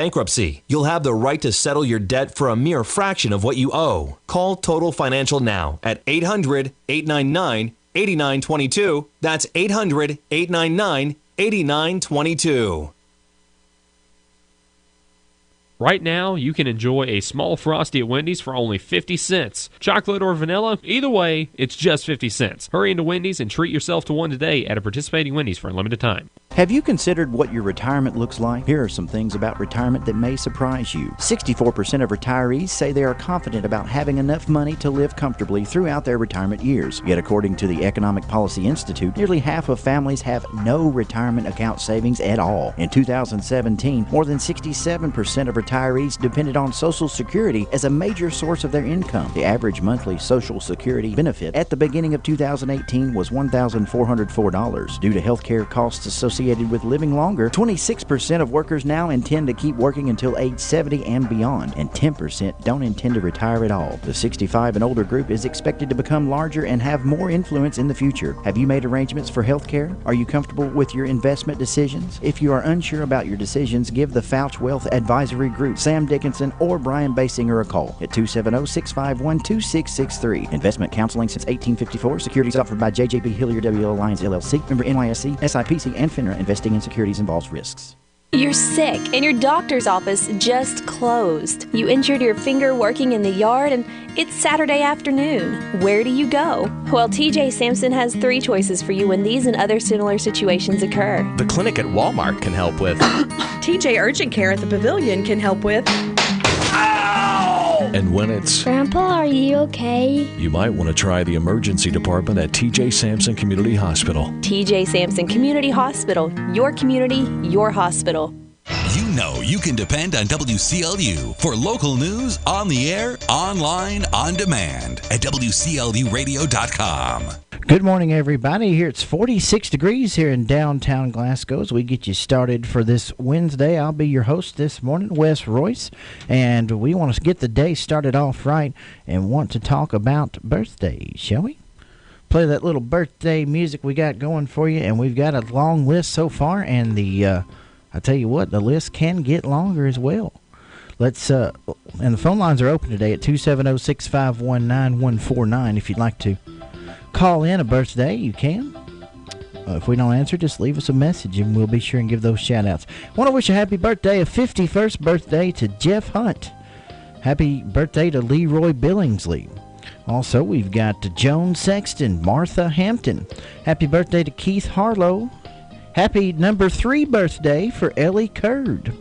bankruptcy. You'll have the right to settle your debt for a mere fraction of what you owe. Call Total Financial now at 800-899-8922. That's 800-899-8922. Right now, you can enjoy a small Frosty at Wendy's for only 50 cents. Chocolate or vanilla, either way, it's just 50 cents. Hurry into Wendy's and treat yourself to one today at a participating Wendy's for a limited time. Have you considered what your retirement looks like? Here are some things about retirement that may surprise you. 64% of retirees say they are confident about having enough money to live comfortably throughout their retirement years. Yet according to the Economic Policy Institute, nearly half of families have no retirement account savings at all. In 2017, more than 67% of retirees depended on Social Security as a major source of their income. The average monthly Social Security benefit at the beginning of 2018 was $1,404. Due to health care costs associated with living longer, 26% of workers now intend to keep working until age 70 and beyond, and 10% don't intend to retire at all. The 65 and older group is expected to become larger and have more influence in the future. Have you made arrangements for health care? Are you comfortable with your investment decisions? If you are unsure about your decisions, give the Fouch Wealth Advisory Group, Sam Dickinson, or Brian Basinger a call at 270-651-2663. Investment counseling since 1854. Securities offered by JJB Hillier W. Alliance LLC. Member NYSE, SIPC, and FINRA. Investing in securities involves risks. You're sick and your doctor's office just closed. You injured your finger working in the yard and it's Saturday afternoon. Where do you go? Well, TJ Sampson has 3 choices for you when these and other similar situations occur. The clinic at Walmart can help with. TJ Urgent Care at the Pavilion can help with. And when it's... Grandpa, are you okay? You might want to try the emergency department at TJ Sampson Community Hospital. TJ Sampson Community Hospital. Your community, your hospital. You know you can depend on WCLU for local news on the air, online, on demand at WCLUradio.com. Good morning, everybody. Here it's 46 degrees here in downtown Glasgow as we get you started for this Wednesday. I'll be your host this morning, Wes Royce, and we want to get the day started off right and want to talk about birthdays, shall we? Play that little birthday music we got going for you, and we've got a long list so far, and I tell you what, the list can get longer as well. Let's and the phone lines are open today at 270-651-9149 if you'd like to call in a birthday, you can. If we don't answer, just leave us a message and we'll be sure and give those shout outs. I want to wish a happy birthday, a 51st birthday to Jeff Hunt. Happy birthday to Leroy Billingsley. Also, we've got Joan Sexton, Martha Hampton. Happy birthday to Keith Harlow. Happy number 3 birthday for Ellie Curd.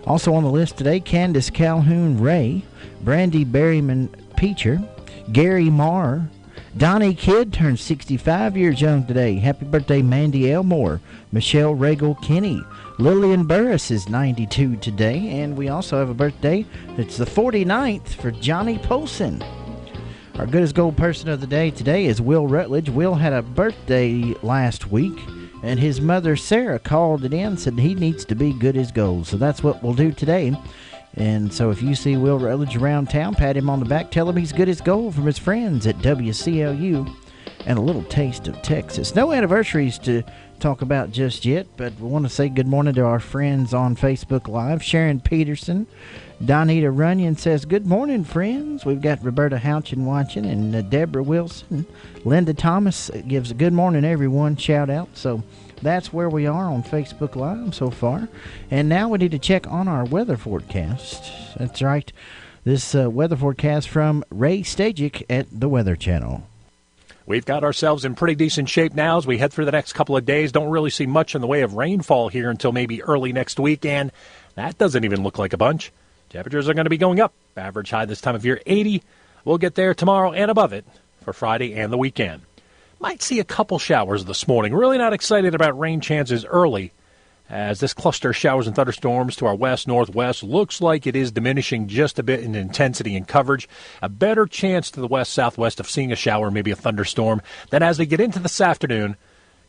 Also on the list today, Candace Calhoun Ray, Brandy Berryman Peacher, Gary Marr. Donnie Kidd turns 65 years young today. Happy birthday, Mandy Elmore. Michelle Regal Kinney. Lillian Burris is 92 today. And we also have a birthday. It's the 49th for Johnny Polson. Our good as gold person of the day today is Will Rutledge. Will had a birthday last week, and his mother Sarah called it in and said he needs to be good as gold. So that's what we'll do today. And so if you see Will Rutledge around town, pat him on the back, tell him he's good as gold from his friends at WCLU and a little taste of Texas. No anniversaries to talk about just yet, but we want to say good morning to our friends on Facebook Live. Sharon Peterson, Donita Runyon says, good morning, friends. We've got Roberta Houchin watching and Deborah Wilson. Linda Thomas gives a good morning, everyone, shout out. So that's where we are on Facebook Live so far. And now we need to check on our weather forecast. That's right. This weather forecast from Ray Stajic at the Weather Channel. We've got ourselves in pretty decent shape now as we head through the next couple of days. Don't really see much in the way of rainfall here until maybe early next week, and that doesn't even look like a bunch. Temperatures are going to be going up. Average high this time of year, 80. We'll get there tomorrow and above it for Friday and the weekend. Might see a couple showers this morning. Really not excited about rain chances early, as this cluster of showers and thunderstorms to our west, northwest looks like it is diminishing just a bit in intensity and coverage. A better chance to the west, southwest of seeing a shower, maybe a thunderstorm. Then as we get into this afternoon,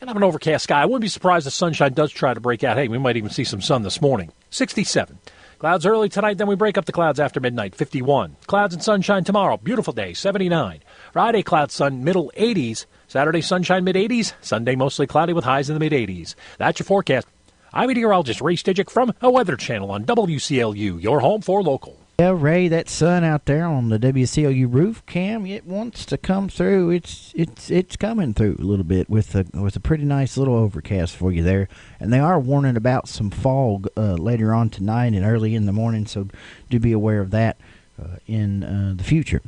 and have an overcast sky. I wouldn't be surprised if sunshine does try to break out. Hey, we might even see some sun this morning. 67. Clouds early tonight, then we break up the clouds after midnight, 51. Clouds and sunshine tomorrow, beautiful day, 79. Friday, clouds, sun, middle 80s. Saturday, sunshine, mid-80s. Sunday, mostly cloudy with highs in the mid-80s. That's your forecast. I'm meteorologist Ray Stidgick from a Weather Channel on WCLU, your home for local. Yeah, Ray, that sun out there on the WCLU roof, Cam, it wants to come through. It's coming through a little bit with a pretty nice little overcast for you there. And they are warning about some fog later on tonight and early in the morning, so do be aware of that in the future.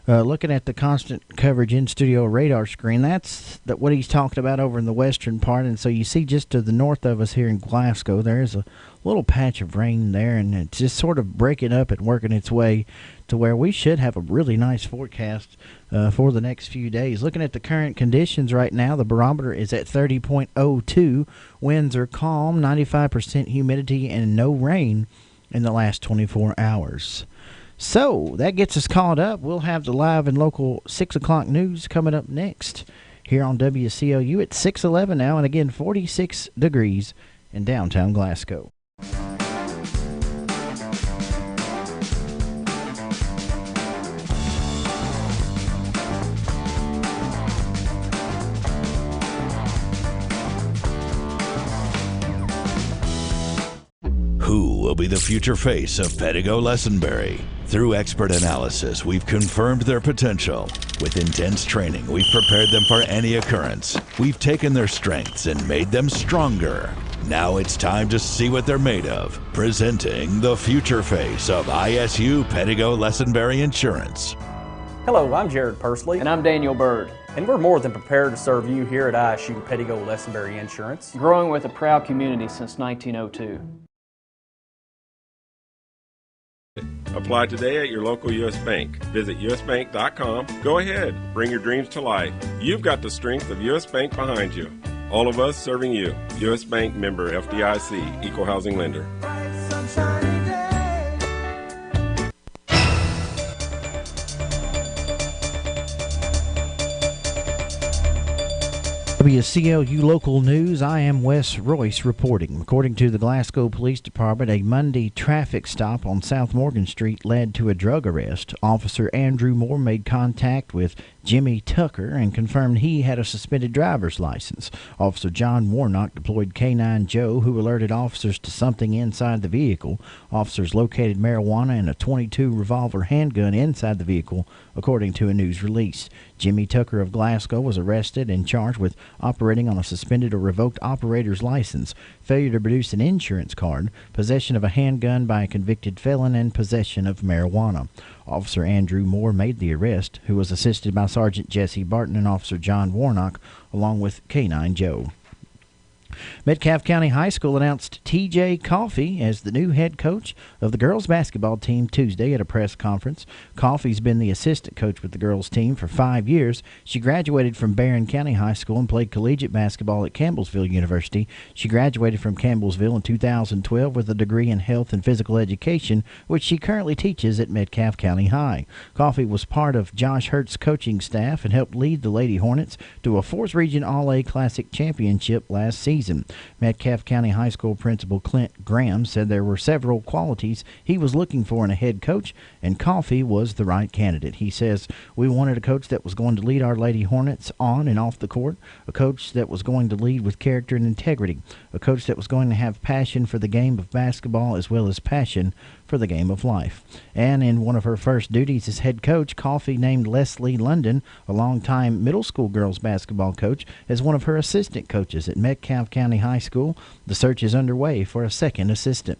Looking at the constant coverage in-studio radar screen, that's what he's talking about over in the western part. And so you see just to the north of us here in Glasgow, there's a little patch of rain there, and it's just sort of breaking up and working its way to where we should have a really nice forecast for the next few days. Looking at the current conditions right now, the barometer is at 30.02. Winds are calm, 95% humidity, and no rain in the last 24 hours. So that gets us caught up. We'll have the live and local 6 o'clock news coming up next here on WCLU at 6:11 now, and again 46 degrees in downtown Glasgow. Who will be the future face of Pedigo Lessenberry? Through expert analysis, we've confirmed their potential. With intense training, we've prepared them for any occurrence. We've taken their strengths and made them stronger. Now it's time to see what they're made of. Presenting the future face of ISU Pedigo Lessenberry Insurance. Hello, I'm Jared Pursley. And I'm Daniel Bird. And we're more than prepared to serve you here at ISU Pedigo Lessenberry Insurance. Growing with a proud community since 1902. Apply today at your local U.S. Bank. Visit usbank.com. Go ahead, bring your dreams to life. You've got the strength of U.S. Bank behind you. All of us serving you. U.S. Bank member FDIC, Equal Housing Lender. WCLU Local News, I am Wes Royce reporting. According to the Glasgow Police Department, a Monday traffic stop on South Morgan Street led to a drug arrest. Officer Andrew Moore made contact with Jimmy Tucker and confirmed he had a suspended driver's license. Officer John Warnock deployed K9 Joe, who alerted officers to something inside the vehicle. Officers located marijuana and a .22 revolver handgun inside the vehicle, according to a news release. Jimmy Tucker of Glasgow was arrested and charged with operating on a suspended or revoked operator's license, failure to produce an insurance card, possession of a handgun by a convicted felon, and possession of marijuana. Officer Andrew Moore made the arrest, who was assisted by Sergeant Jesse Barton and Officer John Warnock, along with K9 Joe. Metcalfe County High School announced T.J. Coffey as the new head coach of the girls basketball team Tuesday at a press conference. Coffey's been the assistant coach with the girls team for 5 years. She graduated from Barron County High School and played collegiate basketball at Campbellsville University. She graduated from Campbellsville in 2012 with a degree in health and physical education, which she currently teaches at Metcalfe County High. Coffey was part of Josh Hurt's coaching staff and helped lead the Lady Hornets to a 4th Region All-A Classic Championship last season. Metcalfe County High School principal Clint Graham said there were several qualities he was looking for in a head coach, and Coffey was the right candidate. He says, "We wanted a coach that was going to lead our Lady Hornets on and off the court, a coach that was going to lead with character and integrity, a coach that was going to have passion for the game of basketball as well as passion for the game of life." And in one of her first duties as head coach, Coffey named Leslie London, a longtime middle school girls basketball coach, as one of her assistant coaches at Metcalfe County High School. The search is underway for a second assistant.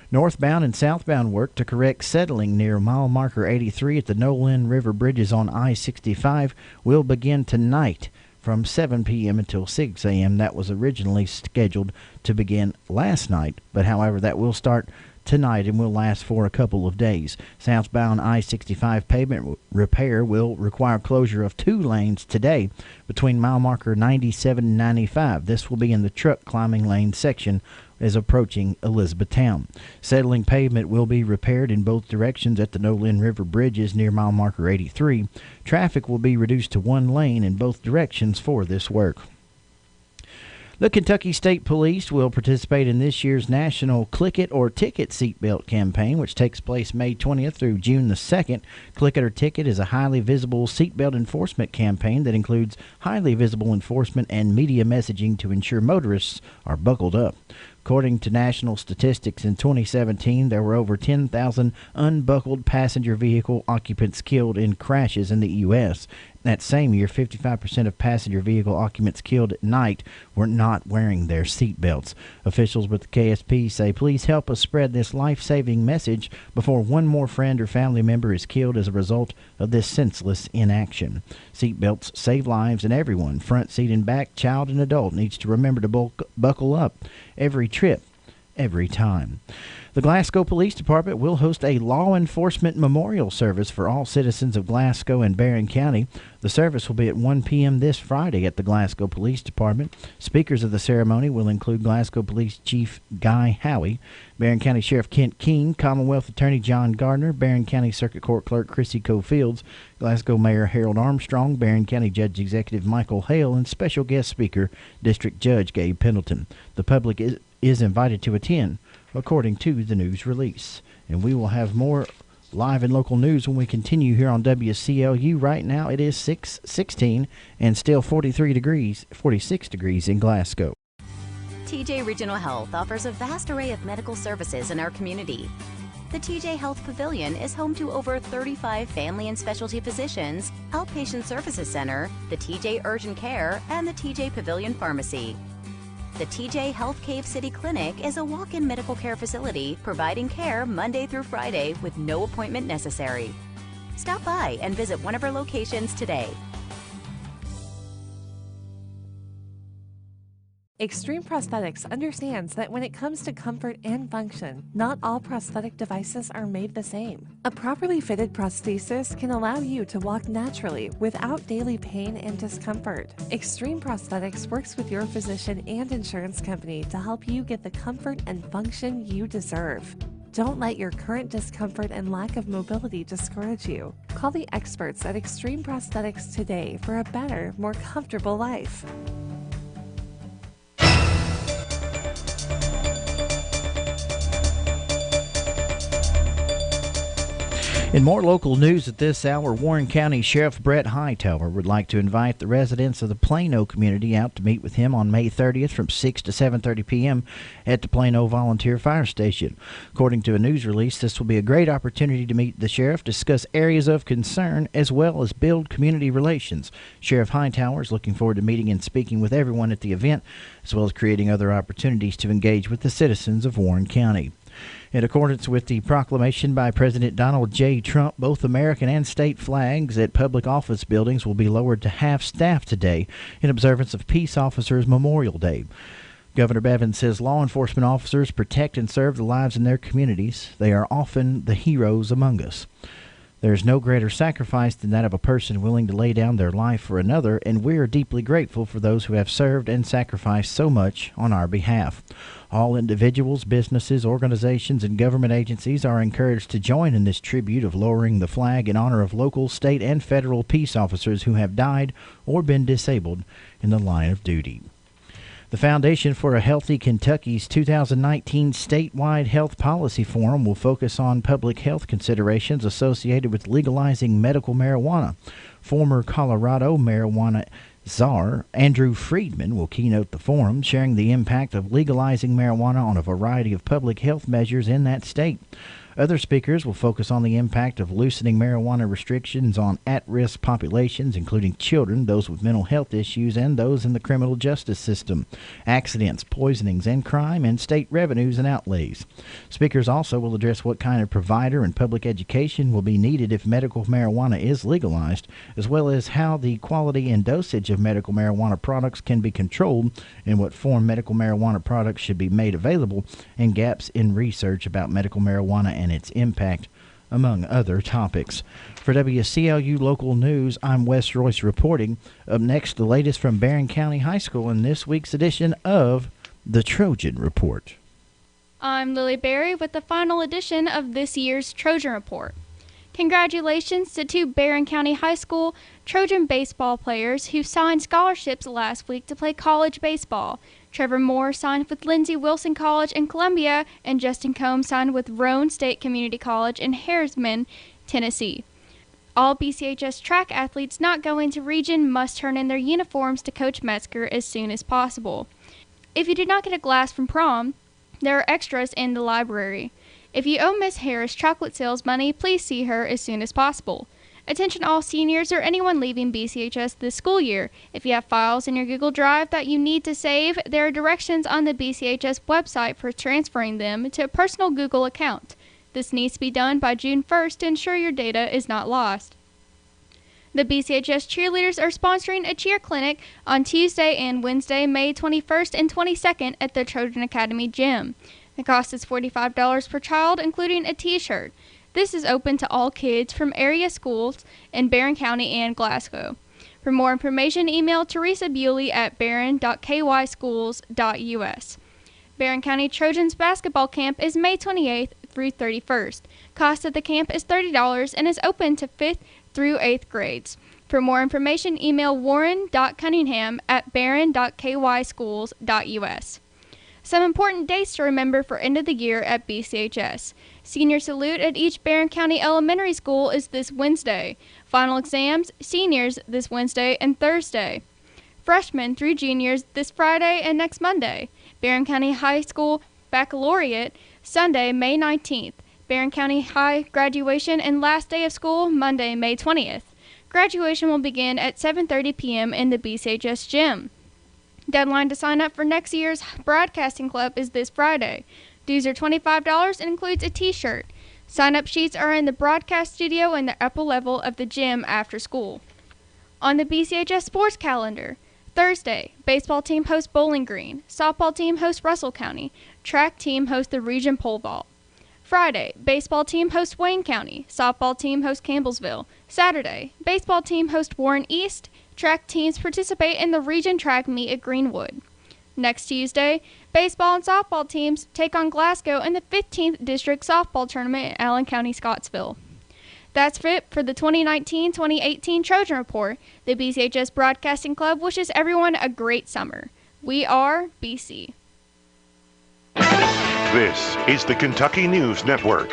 Northbound and southbound work to correct settling near mile marker 83 at the Nolan River bridges on I-65 will begin tonight from 7 p.m. until 6 a.m. That was originally scheduled to begin last night, but however, that will start tonight and will last for a couple of days. Southbound I-65 pavement repair will require closure of 2 lanes today between mile marker 97 and 95. This will be in the truck climbing lane section as approaching Elizabethtown. Settling pavement will be repaired in both directions at the Nolan River bridges near mile marker 83. Traffic will be reduced to 1 lane in both directions for this work. The Kentucky State Police will participate in this year's National Click It or Ticket Seatbelt campaign, which takes place May 20th through June the 2nd. Click It or Ticket is a highly visible seatbelt enforcement campaign that includes highly visible enforcement and media messaging to ensure motorists are buckled up. According to national statistics, in 2017, there were over 10,000 unbuckled passenger vehicle occupants killed in crashes in the U.S. That same year, 55% of passenger vehicle occupants killed at night were not wearing their seatbelts. Officials with the KSP say, please help us spread this life-saving message before one more friend or family member is killed as a result of this senseless inaction. Seatbelts save lives, and everyone, front seat and back, child and adult, needs to remember to buckle up every trip, every time. The Glasgow Police Department will host a law enforcement memorial service for all citizens of Glasgow and Barron County. The service will be at 1 p.m. this Friday at the Glasgow Police Department. Speakers of the ceremony will include Glasgow Police Chief Guy Howie, Barron County Sheriff Kent King, Commonwealth Attorney John Gardner, Barron County Circuit Court Clerk Chrissy Coe-Fields, Glasgow Mayor Harold Armstrong, Barron County Judge Executive Michael Hale, and special guest speaker District Judge Gabe Pendleton. The public is invited to attend, according to the news release. And we will have more live and local news when we continue here on WCLU. Right now it is 6:16 and still 46 degrees in Glasgow. TJ Regional Health offers a vast array of medical services in our community. The TJ Health Pavilion is home to over 35 family and specialty physicians, outpatient services center, the TJ Urgent Care, and the TJ Pavilion Pharmacy. The TJ Health Cave City Clinic is a walk-in medical care facility providing care Monday through Friday with no appointment necessary. Stop by and visit one of our locations today. Extreme Prosthetics understands that when it comes to comfort and function, not all prosthetic devices are made the same. A properly fitted prosthesis can allow you to walk naturally without daily pain and discomfort. Extreme Prosthetics works with your physician and insurance company to help you get the comfort and function you deserve. Don't let your current discomfort and lack of mobility discourage you. Call the experts at Extreme Prosthetics today for a better, more comfortable life. In more local news at this hour, Warren County Sheriff Brett Hightower would like to invite the residents of the Plano community out to meet with him on May 30th from 6 to 7:30 p.m. at the Plano Volunteer Fire Station. According to a news release, this will be a great opportunity to meet the sheriff, discuss areas of concern, as well as build community relations. Sheriff Hightower is looking forward to meeting and speaking with everyone at the event, as well as creating other opportunities to engage with the citizens of Warren County. In accordance with the proclamation by President Donald J. Trump, both American and state flags at public office buildings will be lowered to half-staff today in observance of Peace Officers Memorial Day. Governor Bevin says law enforcement officers protect and serve the lives in their communities. They are often the heroes among us. There is no greater sacrifice than that of a person willing to lay down their life for another, and we are deeply grateful for those who have served and sacrificed so much on our behalf. All individuals, businesses, organizations, and government agencies are encouraged to join in this tribute of lowering the flag in honor of local, state, and federal peace officers who have died or been disabled in the line of duty. The Foundation for a Healthy Kentucky's 2019 statewide health policy forum will focus on public health considerations associated with legalizing medical marijuana. Former Colorado marijuana czar Andrew Friedman will keynote the forum, sharing the impact of legalizing marijuana on a variety of public health measures in that state. Other speakers will focus on the impact of loosening marijuana restrictions on at-risk populations, including children, those with mental health issues, and those in the criminal justice system, accidents, poisonings, and crime, and state revenues and outlays. Speakers also will address what kind of provider and public education will be needed if medical marijuana is legalized, as well as how the quality and dosage of medical marijuana products can be controlled, and what form medical marijuana products should be made available, and gaps in research about medical marijuana and its impact, among other topics. For WCLU Local News, I'm Wes Royce reporting. Up next, the latest from Barron County High School in this week's edition of the Trojan Report. I'm Lily Berry with the final edition of this year's Trojan Report. Congratulations to two Barron County High School Trojan baseball players who signed scholarships last week to play college baseball. Trevor Moore signed with Lindsey Wilson College in Columbia, and Justin Combs signed with Roane State Community College in Harrisman, Tennessee. All BCHS track athletes not going to region must turn in their uniforms to Coach Metzger as soon as possible. If you did not get a glass from prom, There are extras in the library. If you owe Miss Harris chocolate sales money, please see her as soon as possible. Attention all seniors or anyone leaving BCHS this school year. If you have files in your Google Drive that you need to save, there are directions on the BCHS website for transferring them to a personal Google account. This needs to be done by June 1st to ensure your data is not lost. The BCHS cheerleaders are sponsoring a cheer clinic on Tuesday and Wednesday, May 21st and 22nd at the Trojan Academy Gym. The cost is $45 per child, including a t-shirt. This is open to all kids from area schools in Barron County and Glasgow. For more information, email Teresa Bewley at barron.kyschools.us. Barron County Trojans basketball camp is May 28th through 31st. Cost of the camp is $30 and is open to 5th through 8th grades. For more information, email warren.cunningham@barron.kyschools.us. Some important dates to remember for end of the year at BCHS. Senior salute at each Barron County Elementary School is this Wednesday. Final exams, seniors this Wednesday and Thursday. Freshmen through juniors this Friday and next Monday. Barron County High School Baccalaureate, Sunday, May 19th. Barron County High graduation and last day of school, Monday, May 20th. Graduation will begin at 7:30 p.m. in the BCHS gym. Deadline to sign up for next year's broadcasting club is this Friday. Dues are $25 and includes a t-shirt. Sign-up sheets are in the broadcast studio in the upper level of the gym after school. On the BCHS sports calendar, Thursday, baseball team hosts Bowling Green, softball team hosts Russell County, track team hosts the region pole vault. Friday, baseball team hosts Wayne County, softball team hosts Campbellsville. Saturday, baseball team hosts Warren East, track teams participate in the region track meet at Greenwood. Next Tuesday, baseball and softball teams take on Glasgow in the 15th District Softball Tournament in Allen County, Scottsville. That's it for the 2019-2018 Trojan Report. The BCHS Broadcasting Club wishes everyone a great summer. We are BC. This is the Kentucky News Network.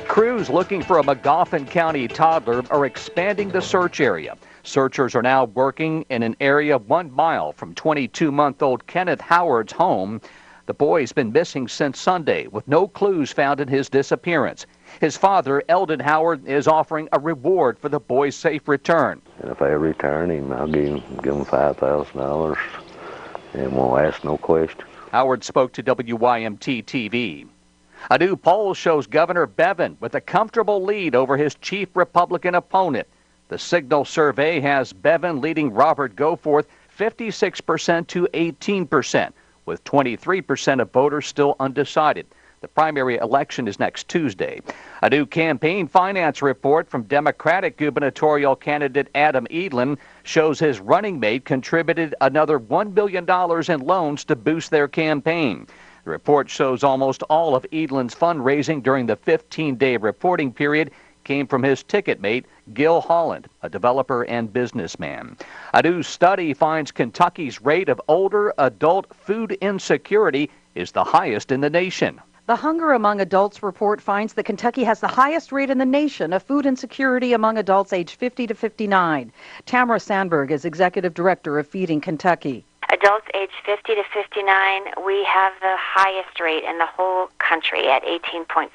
Crews looking for a Magoffin County toddler are expanding the search area. Searchers are now working in an area 1 mile from 22-month-old Kenneth Howard's home. The boy's been missing since Sunday, with no clues found in his disappearance. His father, Eldon Howard, is offering a reward for the boy's safe return. And if I return him, I'll give him $5,000 and won't ask no questions. Howard spoke to WYMT-TV. A new poll shows Governor Bevin with a comfortable lead over his chief Republican opponent. The Signal survey has Bevin leading Robert Goforth 56% to 18%, with 23% of voters still undecided. The primary election is next Tuesday. A new campaign finance report from Democratic gubernatorial candidate Adam Edlin shows his running mate contributed another $1 billion in loans to boost their campaign. The report shows almost all of Edlin's fundraising during the 15-day reporting period came from his ticket mate, Gil Holland, a developer and businessman. A new study finds Kentucky's rate of older adult food insecurity is the highest in the nation. The Hunger Among Adults report finds that Kentucky has the highest rate in the nation of food insecurity among adults aged 50 to 59. Tamara Sandberg is executive director of Feeding Kentucky. Adults aged 50 to 59, we have the highest rate in the whole country at 18.6%.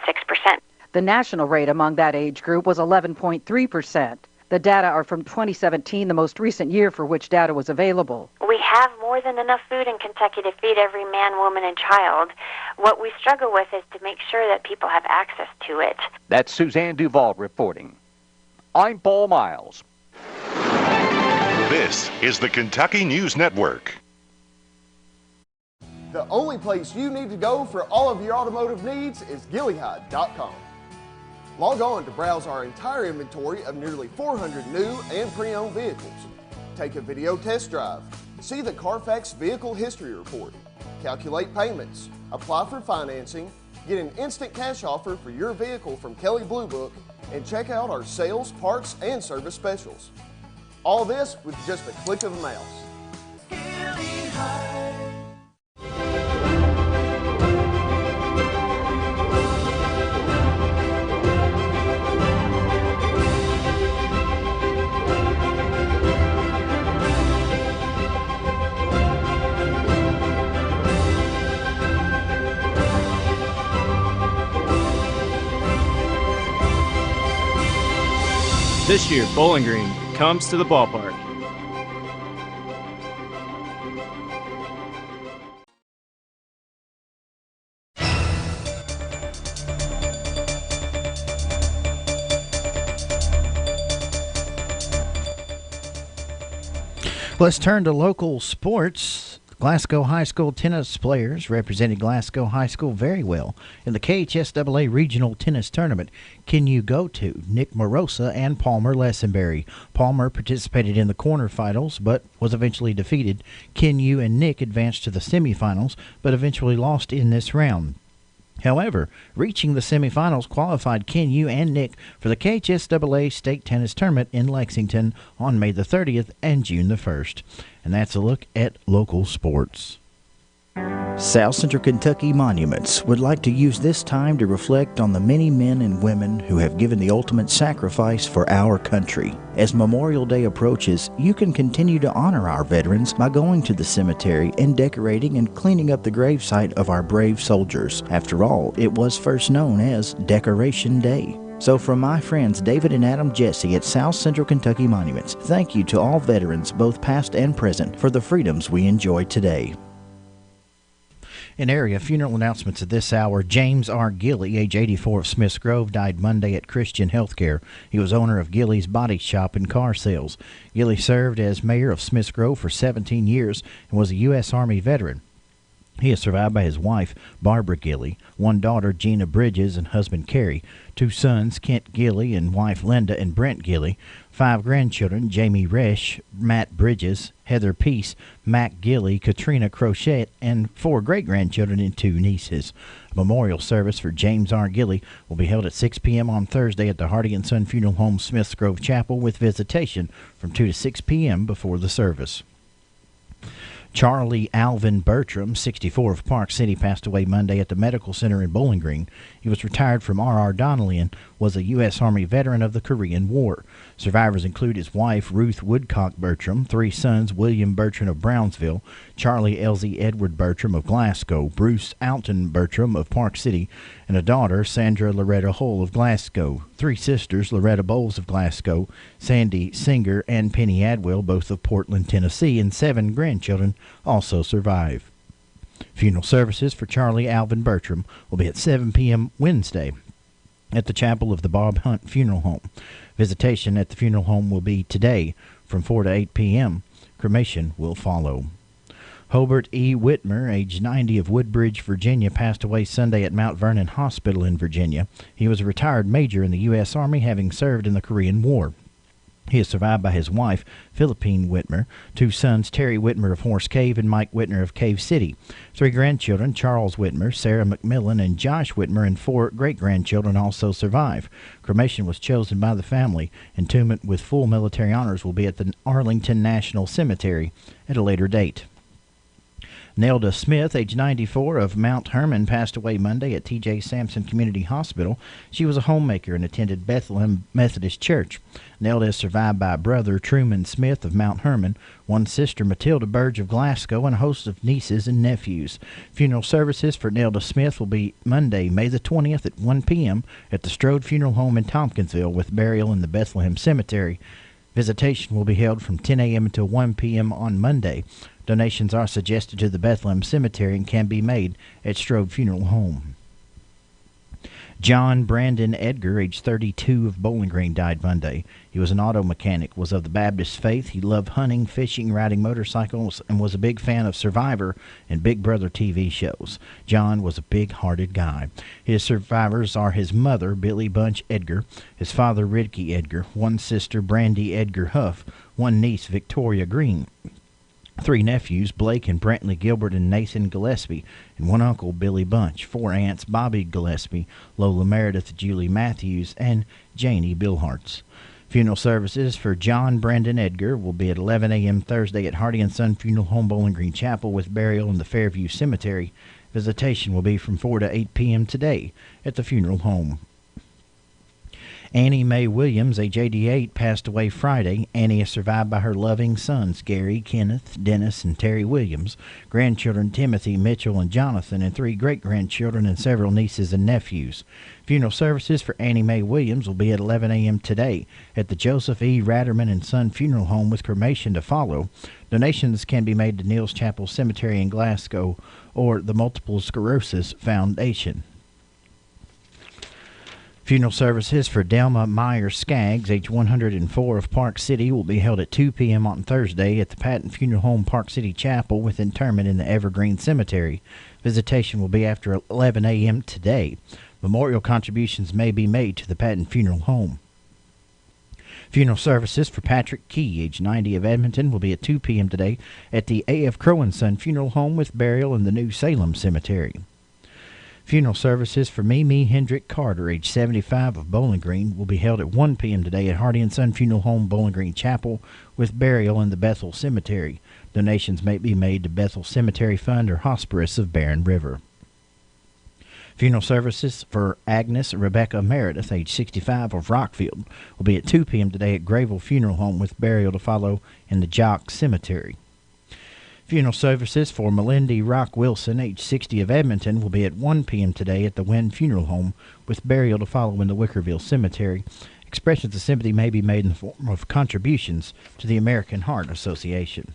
The national rate among that age group was 11.3%. The data are from 2017, the most recent year for which data was available. We have more than enough food in Kentucky to feed every man, woman, and child. What we struggle with is to make sure that people have access to it. That's Suzanne Duvall reporting. I'm Paul Miles. This is the Kentucky News Network. The only place you need to go for all of your automotive needs is Gilead.com. Log on to browse our entire inventory of nearly 400 new and pre-owned vehicles. Take a video test drive, see the Carfax Vehicle History Report, calculate payments, apply for financing, get an instant cash offer for your vehicle from Kelley Blue Book, and check out our sales, parts, and service specials. All this with just a click of a mouse. This year, Bowling Green comes to the ballpark. Let's turn to local sports. Glasgow High School tennis players represented Glasgow High School very well in the KHSAA Regional Tennis Tournament. Can you go to Nick Morosa and Palmer Lessenberry? Palmer participated in the quarterfinals but was eventually defeated. Kenyu and Nick advanced to the semifinals but eventually lost in this round. However, reaching the semifinals qualified Kenyu and Nick for the KHSAA State Tennis Tournament in Lexington on May the 30th and June the 1st. And that's a look at local sports. South Central Kentucky Monuments would like to use this time to reflect on the many men and women who have given the ultimate sacrifice for our country. As Memorial Day approaches, you can continue to honor our veterans by going to the cemetery and decorating and cleaning up the gravesite of our brave soldiers. After all, it was first known as Decoration Day. So from my friends David and Adam Jesse at South Central Kentucky Monuments, thank you to all veterans, both past and present, for the freedoms we enjoy today. In area funeral announcements at this hour, James R. Gilley, age 84 of Smiths Grove, died Monday at Christian Healthcare. He was owner of Gilley's Body Shop and Car Sales. Gilley served as mayor of Smiths Grove for 17 years and was a U.S. Army veteran. He is survived by his wife, Barbara Gilley, one daughter, Gina Bridges, and husband, Kerry, two sons, Kent Gilley and wife, Linda, and Brent Gilley, 5 grandchildren, Jamie Resch, Matt Bridges, Heather Peace, Mac Gilley, Katrina Crochet, and 4 great-grandchildren and 2 nieces. A memorial service for James R. Gilley will be held at 6 p.m. on Thursday at the Hardy & Son Funeral Home, Smiths Grove Chapel, with visitation from 2 to 6 p.m. before the service. Charlie Alvin Bertram, 64 of Park City, passed away Monday at the Medical Center in Bowling Green. He was retired from R.R. Donnelly and was a U.S. Army veteran of the Korean War. Survivors include his wife, Ruth Woodcock Bertram, 3 sons, William Bertram of Brownsville, Charlie Elsie Edward Bertram of Glasgow, Bruce Alton Bertram of Park City, and a daughter, Sandra Loretta Hull of Glasgow, 3 sisters, Loretta Bowles of Glasgow, Sandy Singer, and Penny Adwell, both of Portland, Tennessee, and 7 grandchildren also survive. Funeral services for Charlie Alvin Bertram will be at 7 p.m. Wednesday at the chapel of the Bob Hunt Funeral Home. Visitation at the funeral home will be today from 4 to 8 p.m. Cremation will follow. Hobart E. Whitmer, age 90 of Woodbridge, Virginia, passed away Sunday at Mount Vernon Hospital in Virginia. He was a retired major in the U.S. Army, having served in the Korean War. He is survived by his wife, Philippine Whitmer, 2 sons, Terry Whitmer of Horse Cave and Mike Whitmer of Cave City, 3 grandchildren, Charles Whitmer, Sarah McMillan, and Josh Whitmer, and 4 great-grandchildren also survive. Cremation was chosen by the family. Entombment with full military honors will be at the Arlington National Cemetery at a later date. Nelda Smith, age 94 of Mount Hermon, passed away Monday at T.J. Sampson Community Hospital. She was a homemaker and attended Bethlehem Methodist Church. Nelda is survived by a brother, Truman Smith of Mount Hermon, one sister, Matilda Burge of Glasgow, and a host of nieces and nephews. Funeral services for Nelda Smith will be Monday, May the 20th at 1 p.m. at the Strode Funeral Home in Tompkinsville, with burial in the Bethlehem Cemetery. Visitation will be held from 10 a.m. until 1 p.m. on Monday. Donations are suggested to the Bethlehem Cemetery and can be made at Strode Funeral Home. John Brandon Edgar, age 32 of Bowling Green, died Monday. He was an auto mechanic, was of the Baptist faith. He loved hunting, fishing, riding motorcycles, and was a big fan of Survivor and Big Brother TV shows. John was a big-hearted guy. His survivors are his mother, Billy Bunch Edgar, his father, Ridke Edgar, one sister, Brandy Edgar Huff, one niece, Victoria Green, 3 nephews, Blake and Brantley Gilbert and Nathan Gillespie, and one uncle, Billy Bunch, 4 aunts, Bobby Gillespie, Lola Meredith, Julie Matthews, and Janie Billhartz. Funeral services for John Brandon Edgar will be at 11 a.m. Thursday at Hardy & Son Funeral Home, Bowling Green Chapel, with burial in the Fairview Cemetery. Visitation will be from 4 to 8 p.m. today at the funeral home. Annie Mae Williams, age 88, passed away Friday. Annie is survived by her loving sons, Gary, Kenneth, Dennis, and Terry Williams, grandchildren Timothy, Mitchell, and Jonathan, and 3 great-grandchildren and several nieces and nephews. Funeral services for Annie Mae Williams will be at 11 a.m. today at the Joseph E. Ratterman and Son Funeral Home with cremation to follow. Donations can be made to Neal's Chapel Cemetery in Glasgow or the Multiple Sclerosis Foundation. Funeral services for Delma Meyer Skaggs, age 104, of Park City, will be held at 2 p.m. on Thursday at the Patton Funeral Home Park City Chapel with interment in the Evergreen Cemetery. Visitation will be after 11 a.m. today. Memorial contributions may be made to the Patton Funeral Home. Funeral services for Patrick Key, age 90, of Edmonton, will be at 2 p.m. today at the A.F. Crow & Son Funeral Home with burial in the New Salem Cemetery. Funeral services for Mimi Hendrick Carter, age 75, of Bowling Green, will be held at 1 p.m. today at Hardy & Son Funeral Home, Bowling Green Chapel, with burial in the Bethel Cemetery. Donations may be made to Bethel Cemetery Fund or Hospice of Barren River. Funeral services for Agnes Rebecca Meredith, age 65, of Rockfield, will be at 2 p.m. today at Grayville Funeral Home, with burial to follow in the Jock Cemetery. Funeral services for Melindy Rock Wilson, age 60, of Edmonton, will be at 1 p.m. today at the Wynn Funeral Home, with burial to follow in the Wickerville Cemetery. Expressions of sympathy may be made in the form of contributions to the American Heart Association.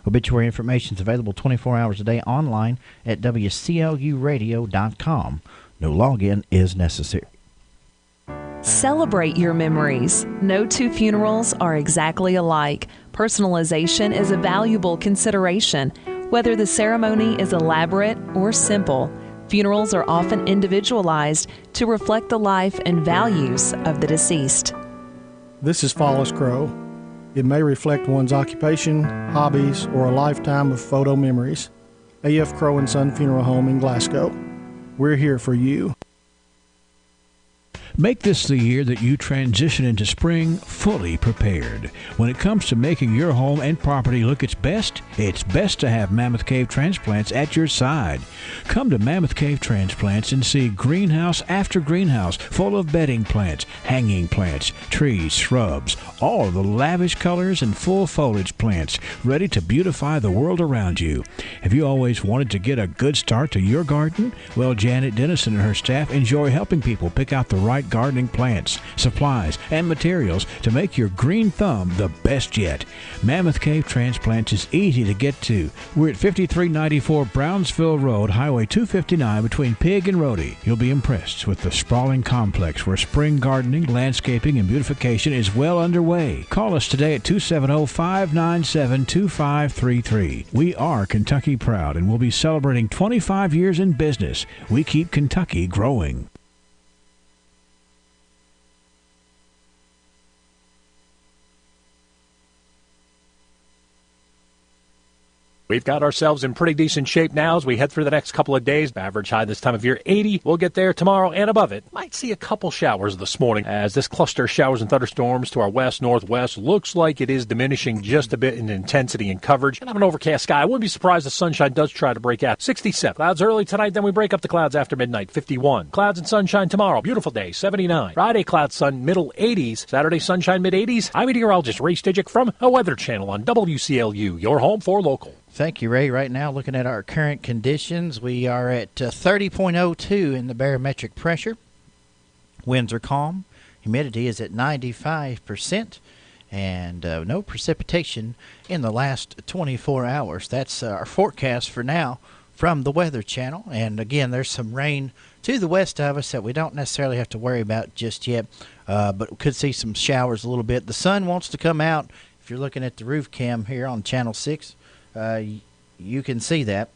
Obituary information is available 24 hours a day online at WCLUradio.com. No login is necessary. Celebrate your memories. No two funerals are exactly alike. Personalization is a valuable consideration, whether the ceremony is elaborate or simple. Funerals are often individualized to reflect the life and values of the deceased. This is Follis Crow. It may reflect one's occupation, hobbies, or a lifetime of photo memories. A.F. Crow & Son Funeral Home in Glasgow. We're here for you. Make this the year that you transition into spring fully prepared. When it comes to making your home and property look its best to have Mammoth Cave Transplants at your side. Come to Mammoth Cave Transplants and see greenhouse after greenhouse full of bedding plants, hanging plants, trees, shrubs, all of the lavish colors and full foliage plants ready to beautify the world around you. Have you always wanted to get a good start to your garden? Well, Janet Dennison and her staff enjoy helping people pick out the right gardening plants, supplies, and materials to make your green thumb the best yet. Mammoth Cave Transplants is easy to get to. We're at 5394 Brownsville Road, Highway 259 between Pig and Rhodey. You'll be impressed with the sprawling complex where spring gardening, landscaping, and beautification is well underway. Call us today at 270-597-2533. We are Kentucky proud and we'll be celebrating 25 years in business. We keep Kentucky growing. We've got ourselves in pretty decent shape now as we head through the next couple of days. Average high this time of year, 80. We'll get there tomorrow and above it. Might see a couple showers this morning as this cluster of showers and thunderstorms to our west, northwest looks like it is diminishing just a bit in intensity and coverage. And have an overcast sky. I wouldn't be surprised if sunshine does try to break out. 67. Clouds early tonight, then we break up the clouds after midnight. 51. Clouds and sunshine tomorrow. Beautiful day. 79. Friday, clouds, sun, middle 80s. Saturday, sunshine, mid 80s. I'm meteorologist Ray Stidgick from a Weather Channel on WCLU, your home for local. Thank you, Ray. Right now, looking at our current conditions, we are at 30.02 in the barometric pressure. Winds are calm. Humidity is at 95%. And no precipitation in the last 24 hours. That's our forecast for now from the Weather Channel. And again, there's some rain to the west of us that we don't necessarily have to worry about just yet. But we could see some showers a little bit. The sun wants to come out. If you're looking at the roof cam here on Channel 6, you can see that,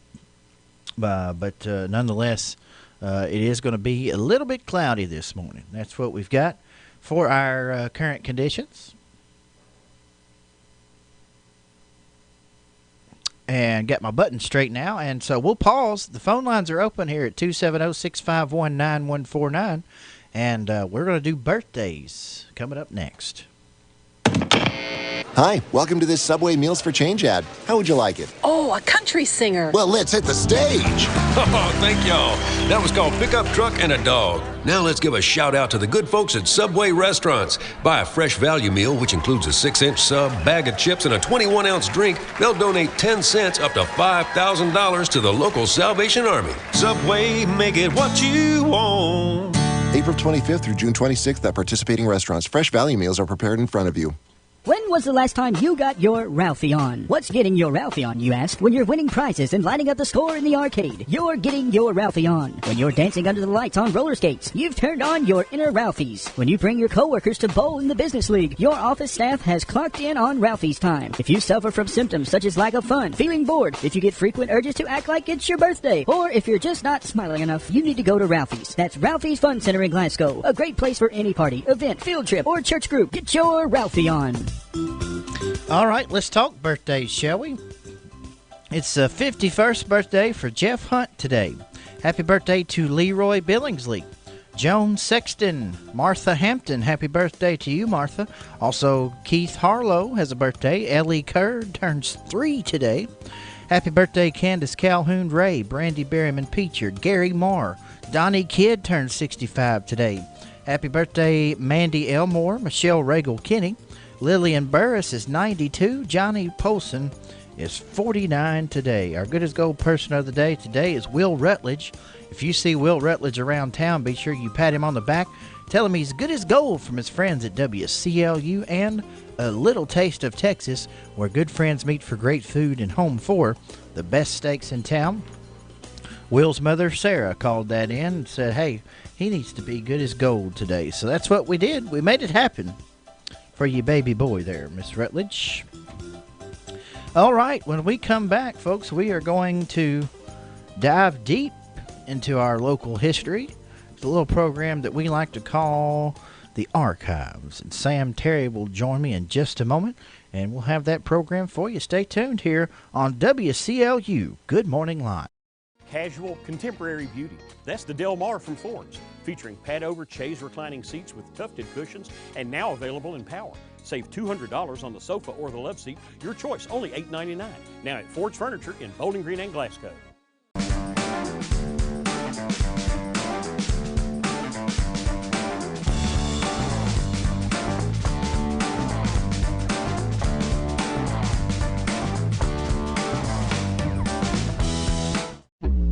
but nonetheless, it is going to be a little bit cloudy this morning. That's what we've got for our current conditions. And got my button straight now, and so we'll pause. The phone lines are open here at 270-651-9149, and we're going to do birthdays coming up next. Hi, welcome to this Subway Meals for Change ad. How would you like it? Oh, a country singer. Well, let's hit the stage. Oh, thank y'all. That was called Pickup Truck and a Dog. Now let's give a shout out to the good folks at Subway Restaurants. Buy a fresh value meal, which includes a 6-inch sub, bag of chips, and a 21-ounce drink. They'll donate 10 cents up to $5,000 to the local Salvation Army. Subway, make it what you want. April 25th through June 26th at participating restaurants. Fresh value meals are prepared in front of you. When was the last time you got your Ralphie on? What's getting your Ralphie on, you ask? When you're winning prizes and lighting up the score in the arcade, you're getting your Ralphie on. When you're dancing under the lights on roller skates, you've turned on your inner Ralphies. When you bring your coworkers to bowl in the business league, your office staff has clocked in on Ralphie's time. If you suffer from symptoms such as lack of fun, feeling bored, if you get frequent urges to act like it's your birthday, or if you're just not smiling enough, you need to go to Ralphie's. That's Ralphie's Fun Center in Glasgow. A great place for any party, event, field trip, or church group. Get your Ralphie on. All right, let's talk birthdays, shall we? It's the 51st birthday for Jeff Hunt today. Happy birthday to Leroy Billingsley. Joan Sexton, Martha Hampton, happy birthday to you, Martha. Also, Keith Harlow has a birthday. Ellie Kerr turns 3 today. Happy birthday, Candace Calhoun Ray, Brandy Berryman Peachard, Gary Moore. Donnie Kidd turns 65 today. Happy birthday, Mandy Elmore, Michelle Regal Kinney. Lillian Burris is 92. Johnny Polson is 49 today. Our Good as Gold person of the day today is Will Rutledge. If you see Will Rutledge around town, be sure you pat him on the back. Tell him he's good as gold from his friends at WCLU and A Little Taste of Texas, where good friends meet for great food and home for the best steaks in town. Will's mother, Sarah, called that in and said, hey, he needs to be good as gold today. So that's what we did. We made it happen for you baby boy there, Miss Rutledge. All right, when we come back, folks, we are going to dive deep into our local history. It's a little program that we like to call The Archives. And Sam Terry will join me in just a moment, and we'll have that program for you. Stay tuned here on WCLU Good Morning Live. Casual contemporary beauty. That's the Del Mar from Florence, featuring pad-over chaise reclining seats with tufted cushions and now available in power. Save $200 on the sofa or the love seat. Your choice, only $8.99. Now at Ford's Furniture in Bowling Green and Glasgow.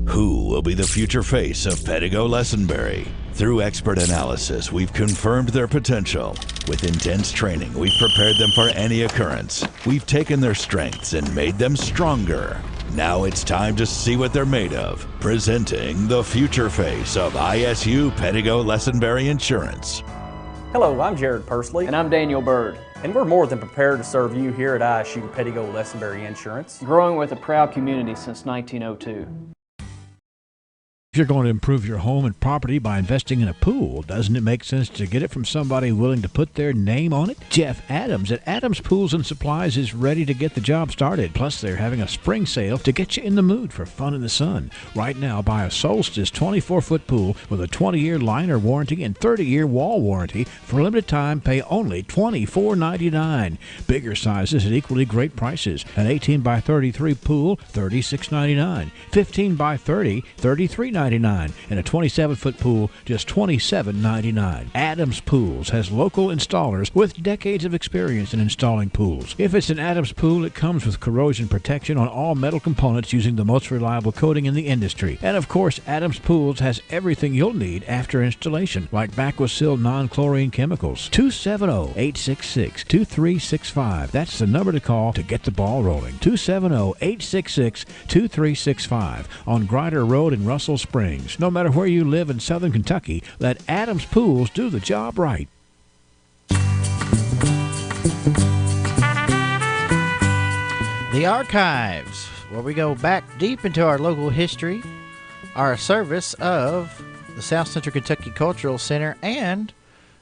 Who will be the future face of Pedigo Lessenberry? Through expert analysis, we've confirmed their potential. With intense training, we've prepared them for any occurrence. We've taken their strengths and made them stronger. Now it's time to see what they're made of. Presenting the future face of ISU Pedigo Lessenberry Insurance. Hello, I'm Jared Pursley. And I'm Daniel Bird. And we're more than prepared to serve you here at ISU Pedigo Lessenberry Insurance. Growing with a proud community since 1902. If you're going to improve your home and property by investing in a pool, doesn't it make sense to get it from somebody willing to put their name on it? Jeff Adams at Adams Pools and Supplies is ready to get the job started. Plus, they're having a spring sale to get you in the mood for fun in the sun. Right now, buy a Solstice 24-foot pool with a 20-year liner warranty and 30-year wall warranty. For a limited time, pay only $24.99. Bigger sizes at equally great prices. An 18 by 33 pool, $36.99. 15 by 30, $33.99. And a 27-foot pool, just $27.99. Adams Pools has local installers with decades of experience in installing pools. If it's an Adams pool, it comes with corrosion protection on all metal components using the most reliable coating in the industry. And of course, Adams Pools has everything you'll need after installation, like Vacuum non-chlorine chemicals. 270-866-2365. That's the number to call to get the ball rolling. 270-866-2365 on Grider Road in Russell Springs. No matter where you live in southern Kentucky, let Adams Pools do the job right. The Archives, where we go back deep into our local history, are a service of the South Central Kentucky Cultural Center and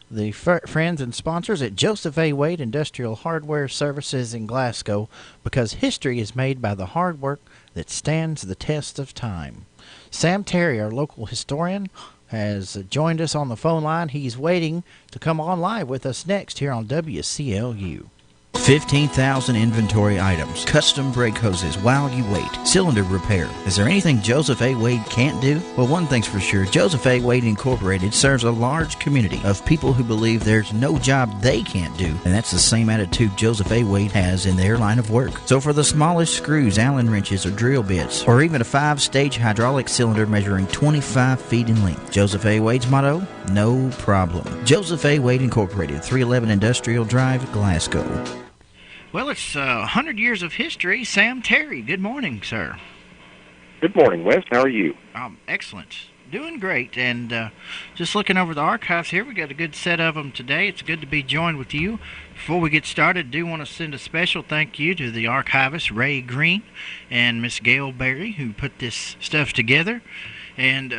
the friends and sponsors at Joseph A. Wade Industrial Hardware Services in Glasgow, because history is made by the hard work that stands the test of time. Sam Terry, our local historian, has joined us on the phone line. He's waiting to come on live with us next here on WCLU. 15,000 inventory items, custom brake hoses while you wait, cylinder repair. Is there anything Joseph A. Wade can't do? Well, one thing's for sure, Joseph A. Wade Incorporated serves a large community of people who believe there's no job they can't do, and that's the same attitude Joseph A. Wade has in their line of work. So for the smallest screws, Allen wrenches, or drill bits, or even a 5-stage hydraulic cylinder measuring 25 feet in length, Joseph A. Wade's motto? No problem. Joseph A. Wade Incorporated, 311 Industrial Drive, Glasgow. Well, it's 100 years of history. Sam Terry, good morning, sir. Good morning, Wes. How are you? Excellent. Doing great. And just looking over the archives here, we got a good set of them today. It's good to be joined with you. Before we get started, I do want to send a special thank you to the archivist, Ray Green, and Miss Gail Berry, who put this stuff together. And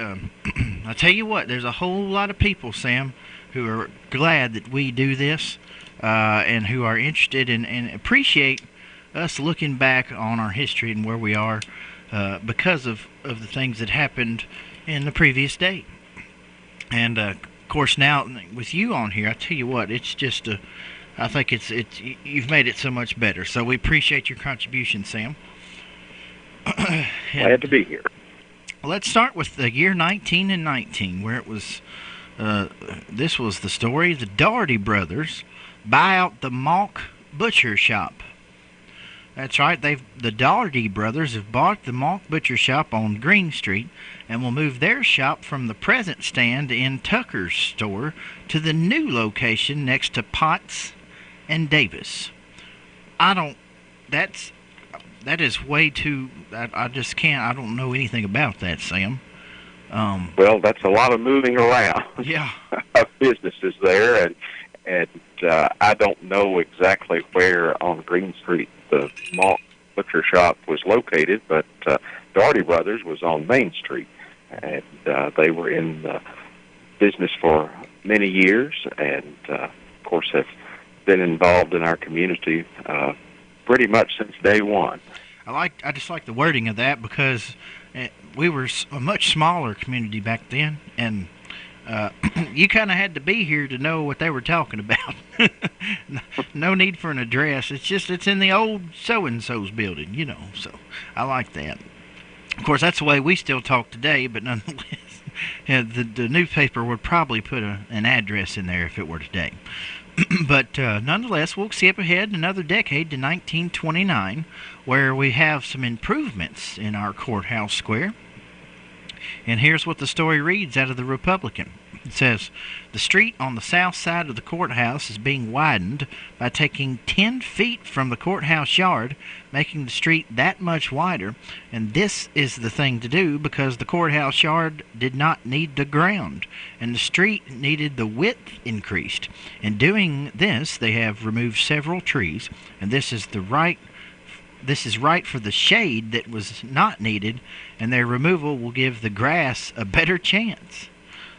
I tell you what, there's a whole lot of people, Sam, who are glad that we do this. And who are interested in and appreciate us looking back on our history and where we are because of the things that happened in the previous day. And, of course, now with you on here, I tell you what, it's just I think it's you've made it so much better. So we appreciate your contribution, Sam. Glad to be here. Let's start with the year 1919, where it was, this was the story, the Doherty brothers buy out the Malk Butcher Shop. That's right, the Doherty brothers have bought the Malk Butcher Shop on Green Street and will move their shop from the present stand in Tucker's store to the new location next to Potts and Davis. That is way too, I just can't, I don't know anything about that, Sam. Well, that's a lot of moving around. Yeah. Of businesses there, and I don't know exactly where on Green Street the Malk Butcher Shop was located, but Doherty Brothers was on Main Street, and they were in business for many years, and of course have been involved in our community pretty much since day one. I just like the wording of that because we were a much smaller community back then, and you kind of had to be here to know what they were talking about. No need for an address. It's in the old so-and-so's building, you know, so I like that. Of course, that's the way we still talk today, but nonetheless, the newspaper would probably put an address in there if it were today. But nonetheless, we'll skip ahead another decade to 1929, where we have some improvements in our courthouse square. And here's what the story reads out of the Republican. It says, the street on the south side of the courthouse is being widened by taking 10 feet from the courthouse yard, making the street that much wider, and this is the thing to do because the courthouse yard did not need the ground, and the street needed the width increased. In doing this, they have removed several trees, and this is right for the shade that was not needed, and their removal will give the grass a better chance.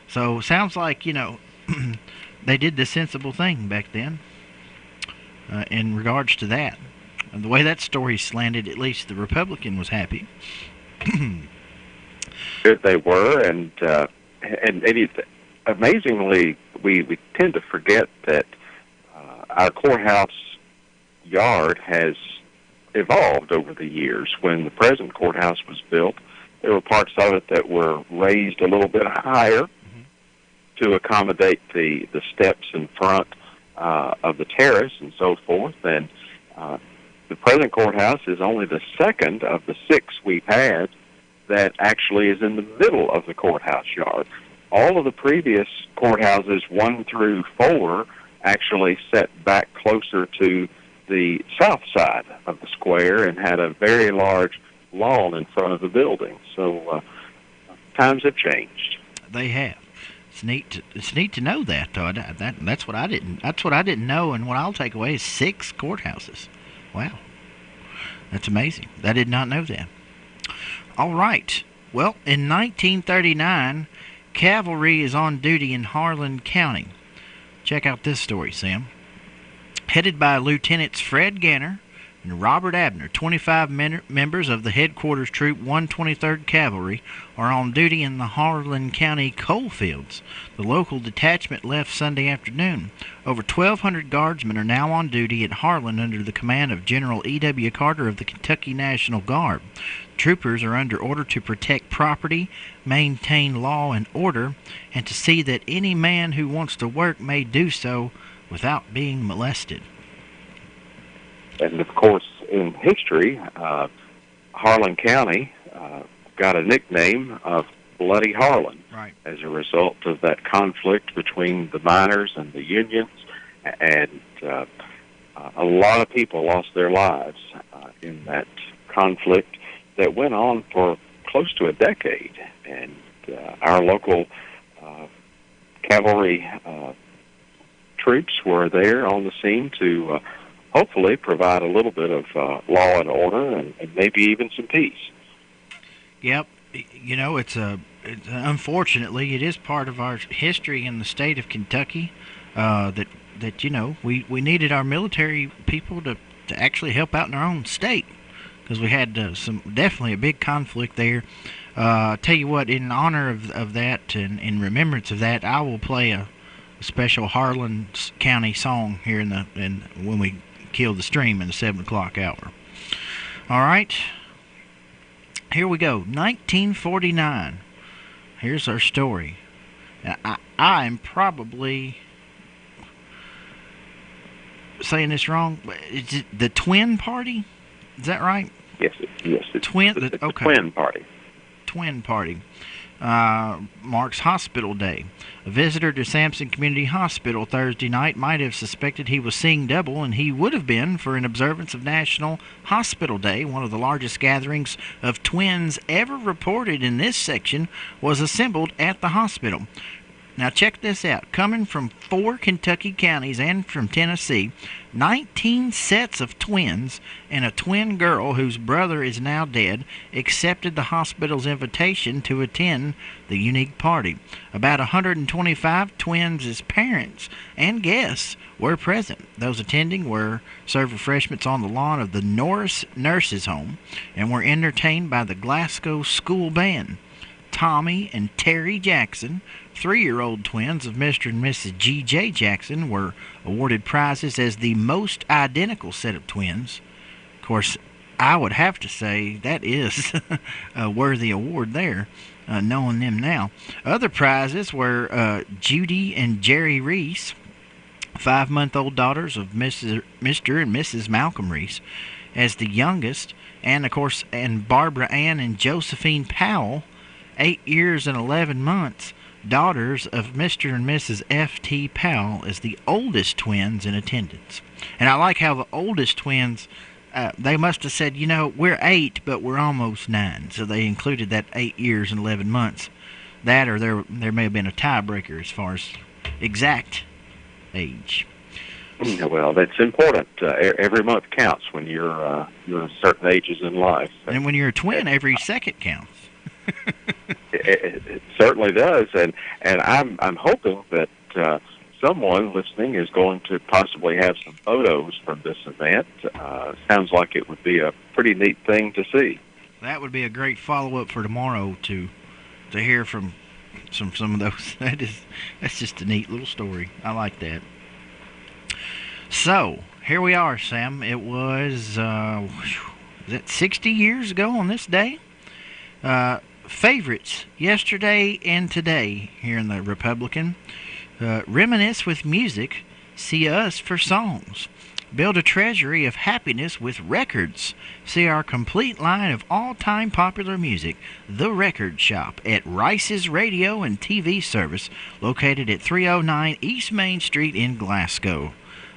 So sounds like, you know, they did the sensible thing back then in regards to that. And the way that story slanted, at least the Republican was happy. They were, and amazingly, we tend to forget that our courthouse yard has evolved over the years. When the present courthouse was built, there were parts of it that were raised a little bit higher to accommodate the steps in front of the terrace and so forth. And the present courthouse is only the second of the 6 we've had that actually is in the middle of the courthouse yard. All of the previous courthouses, 1 through 4, actually set back closer to the south side of the square and had a very large lawn in front of the building. So times have changed. They have. It's neat to know that, though. That's what I didn't know, and what I'll take away is 6 courthouses. Wow, that's amazing. I did not know that. All right. Well, in 1939, cavalry is on duty in Harlan County. Check out this story, Sam. Headed by Lieutenants Fred Ganner, and Robert Abner. 25 members of the headquarters troop 123rd Cavalry are on duty in the Harlan County coal fields. The local detachment left Sunday afternoon. Over 1,200 guardsmen are now on duty at Harlan under the command of General E.W. Carter of the Kentucky National Guard. Troopers are under order to protect property, maintain law and order, and to see that any man who wants to work may do so without being molested. And of course, in history, Harlan County got a nickname of Bloody Harlan, right, as a result of that conflict between the miners and the unions, and a lot of people lost their lives in that conflict that went on for close to a decade. And our local cavalry troops were there on the scene to hopefully provide a little bit of law and order, and maybe even some peace. Yep, you know, unfortunately, it is part of our history in the state of Kentucky that you know, we needed our military people to actually help out in our own state, because we had definitely a big conflict there. Tell you what, in honor of that and in remembrance of that, I will play a special Harlan County song here when we kill the stream in the 7 o'clock hour. All right, here we go. 1949. Here's our story. Now, I'm probably saying this wrong. Is it the Twin Party? Is that right? Yes. It's the Okay. Twin Party. Twin Party marks Hospital Day. A visitor to Sampson Community Hospital Thursday night might have suspected he was seeing double, and he would have been for an observance of National Hospital Day. One of the largest gatherings of twins ever reported in this section was assembled at the hospital. Now check this out. Coming from 4 Kentucky counties and from Tennessee, 19 sets of twins and a twin girl whose brother is now dead accepted the hospital's invitation to attend the unique party. About 125 twins as parents and guests were present. Those attending were served refreshments on the lawn of the Norris Nurses Home and were entertained by the Glasgow School Band. Tommy and Terry Jackson, 3-year-old twins of Mr. and Mrs. G.J. Jackson, were awarded prizes as the most identical set of twins. Of course, I would have to say that is a worthy award there, knowing them now. Other prizes were Judy and Jerry Reese, 5-month-old daughters of Mr. and Mrs. Malcolm Reese, as the youngest, and of course, and Barbara Ann and Josephine Powell, 8 years and 11 months, daughters of Mr. and Mrs. F.T. Powell, as the oldest twins in attendance. And I like how the oldest twins, they must have said, you know, we're 8, but we're almost 9. So they included that 8 years and 11 months. That, or there may have been a tiebreaker as far as exact age. Well, that's important. Every month counts when you're certain ages in life. And when you're a twin, every second counts. It certainly does, and I'm hoping that someone listening is going to possibly have some photos from this event. Sounds like it would be a pretty neat thing to see. That would be a great follow-up for tomorrow to hear from some of those. That's just a neat little story. I like that. So here we are, Sam. It was 60 years ago on this day. Favorites yesterday and today here in the Republican. Reminisce with music, see us for songs. Build a treasury of happiness with records. See our complete line of all-time popular music, The Record Shop, at Rice's Radio and TV service, located at 309 East Main Street in Glasgow.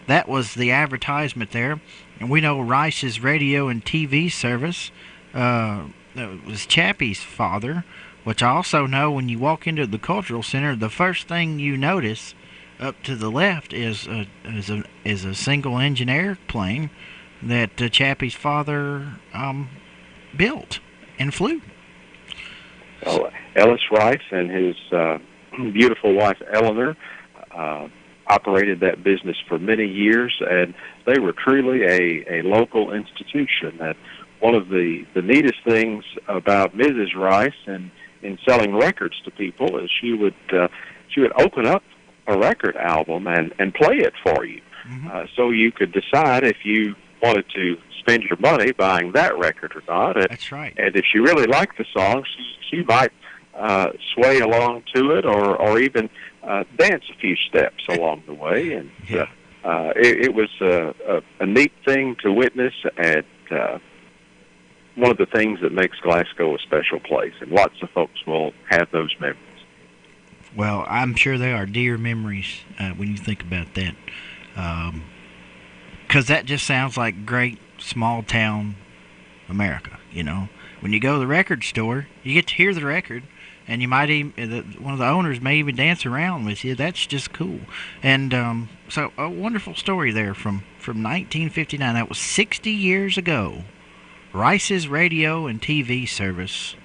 That was the advertisement there. And we know Rice's Radio and TV service was Chappie's father, which I also know when you walk into the Cultural Center, the first thing you notice up to the left is a single-engine airplane that Chappie's father built and flew. Ellis Rice and his beautiful wife Eleanor operated that business for many years, and they were truly a local institution. And one of the neatest things about Mrs. Rice and in selling records to people is she would open up a record album and play it for you, so you could decide if you wanted to spend your money buying that record or not. And, that's right. And if she really liked the song, she might sway along to it, or even dance a few steps along the way. And it was a neat thing to witness, and one of the things that makes Glasgow a special place. And lots of folks will have those memories. Well, I'm sure they are dear memories when you think about that. Because that just sounds like great small-town America, you know. When you go to the record store, you get to hear the record, and you might even, one of the owners may even dance around with you. That's just cool. And so a wonderful story there from 1959. That was 60 years ago. Rice's radio and TV service.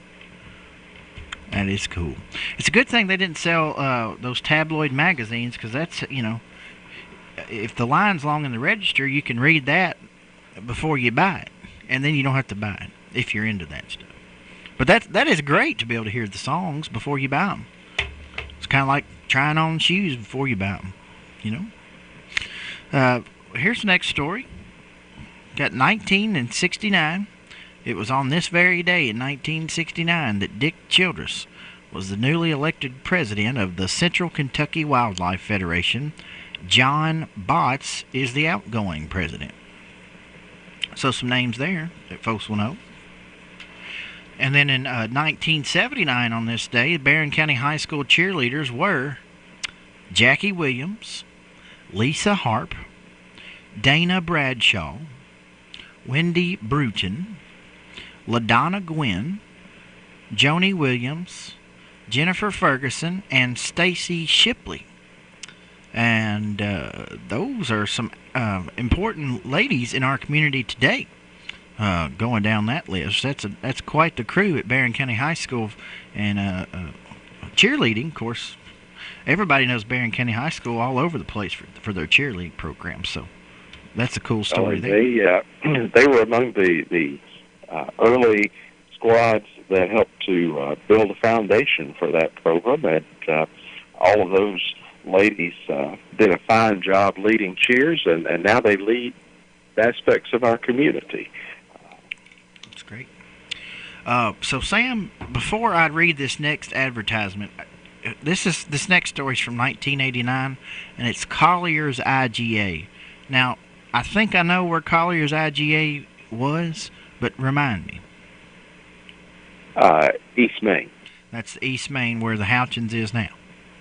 That is cool. It's a good thing they didn't sell those tabloid magazines, because that's, you know, if the line's long in the register, you can read that before you buy it, and then you don't have to buy it if you're into that stuff. But that is great to be able to hear the songs before you buy them. It's kind of like trying on shoes before you buy them, you know. Here's the next story. Got 1969. It was on this very day in 1969 that Dick Childress was the newly elected president of the Central Kentucky Wildlife Federation. John Botts is the outgoing president. So some names there that folks will know. And then in 1979 on this day, Barron County High School cheerleaders were Jackie Williams, Lisa Harp, Dana Bradshaw, Wendy Bruton, LaDonna Gwynn, Joni Williams, Jennifer Ferguson, and Stacy Shipley. And those are some important ladies in our community today. Going down that list, that's quite the crew at Barron County High School. And cheerleading, of course, everybody knows Barron County High School all over the place for their cheerleading programs. So that's a cool story there. They were among the early squads that helped to build a foundation for that program, and all of those ladies did a fine job leading cheers, and now they lead aspects of our community. That's great. So Sam, before I read this next advertisement, this next story is from 1989, and it's Collier's IGA. Now, I think I know where Collier's IGA was, but remind me. East Main. That's East Main, where the Houchins is now.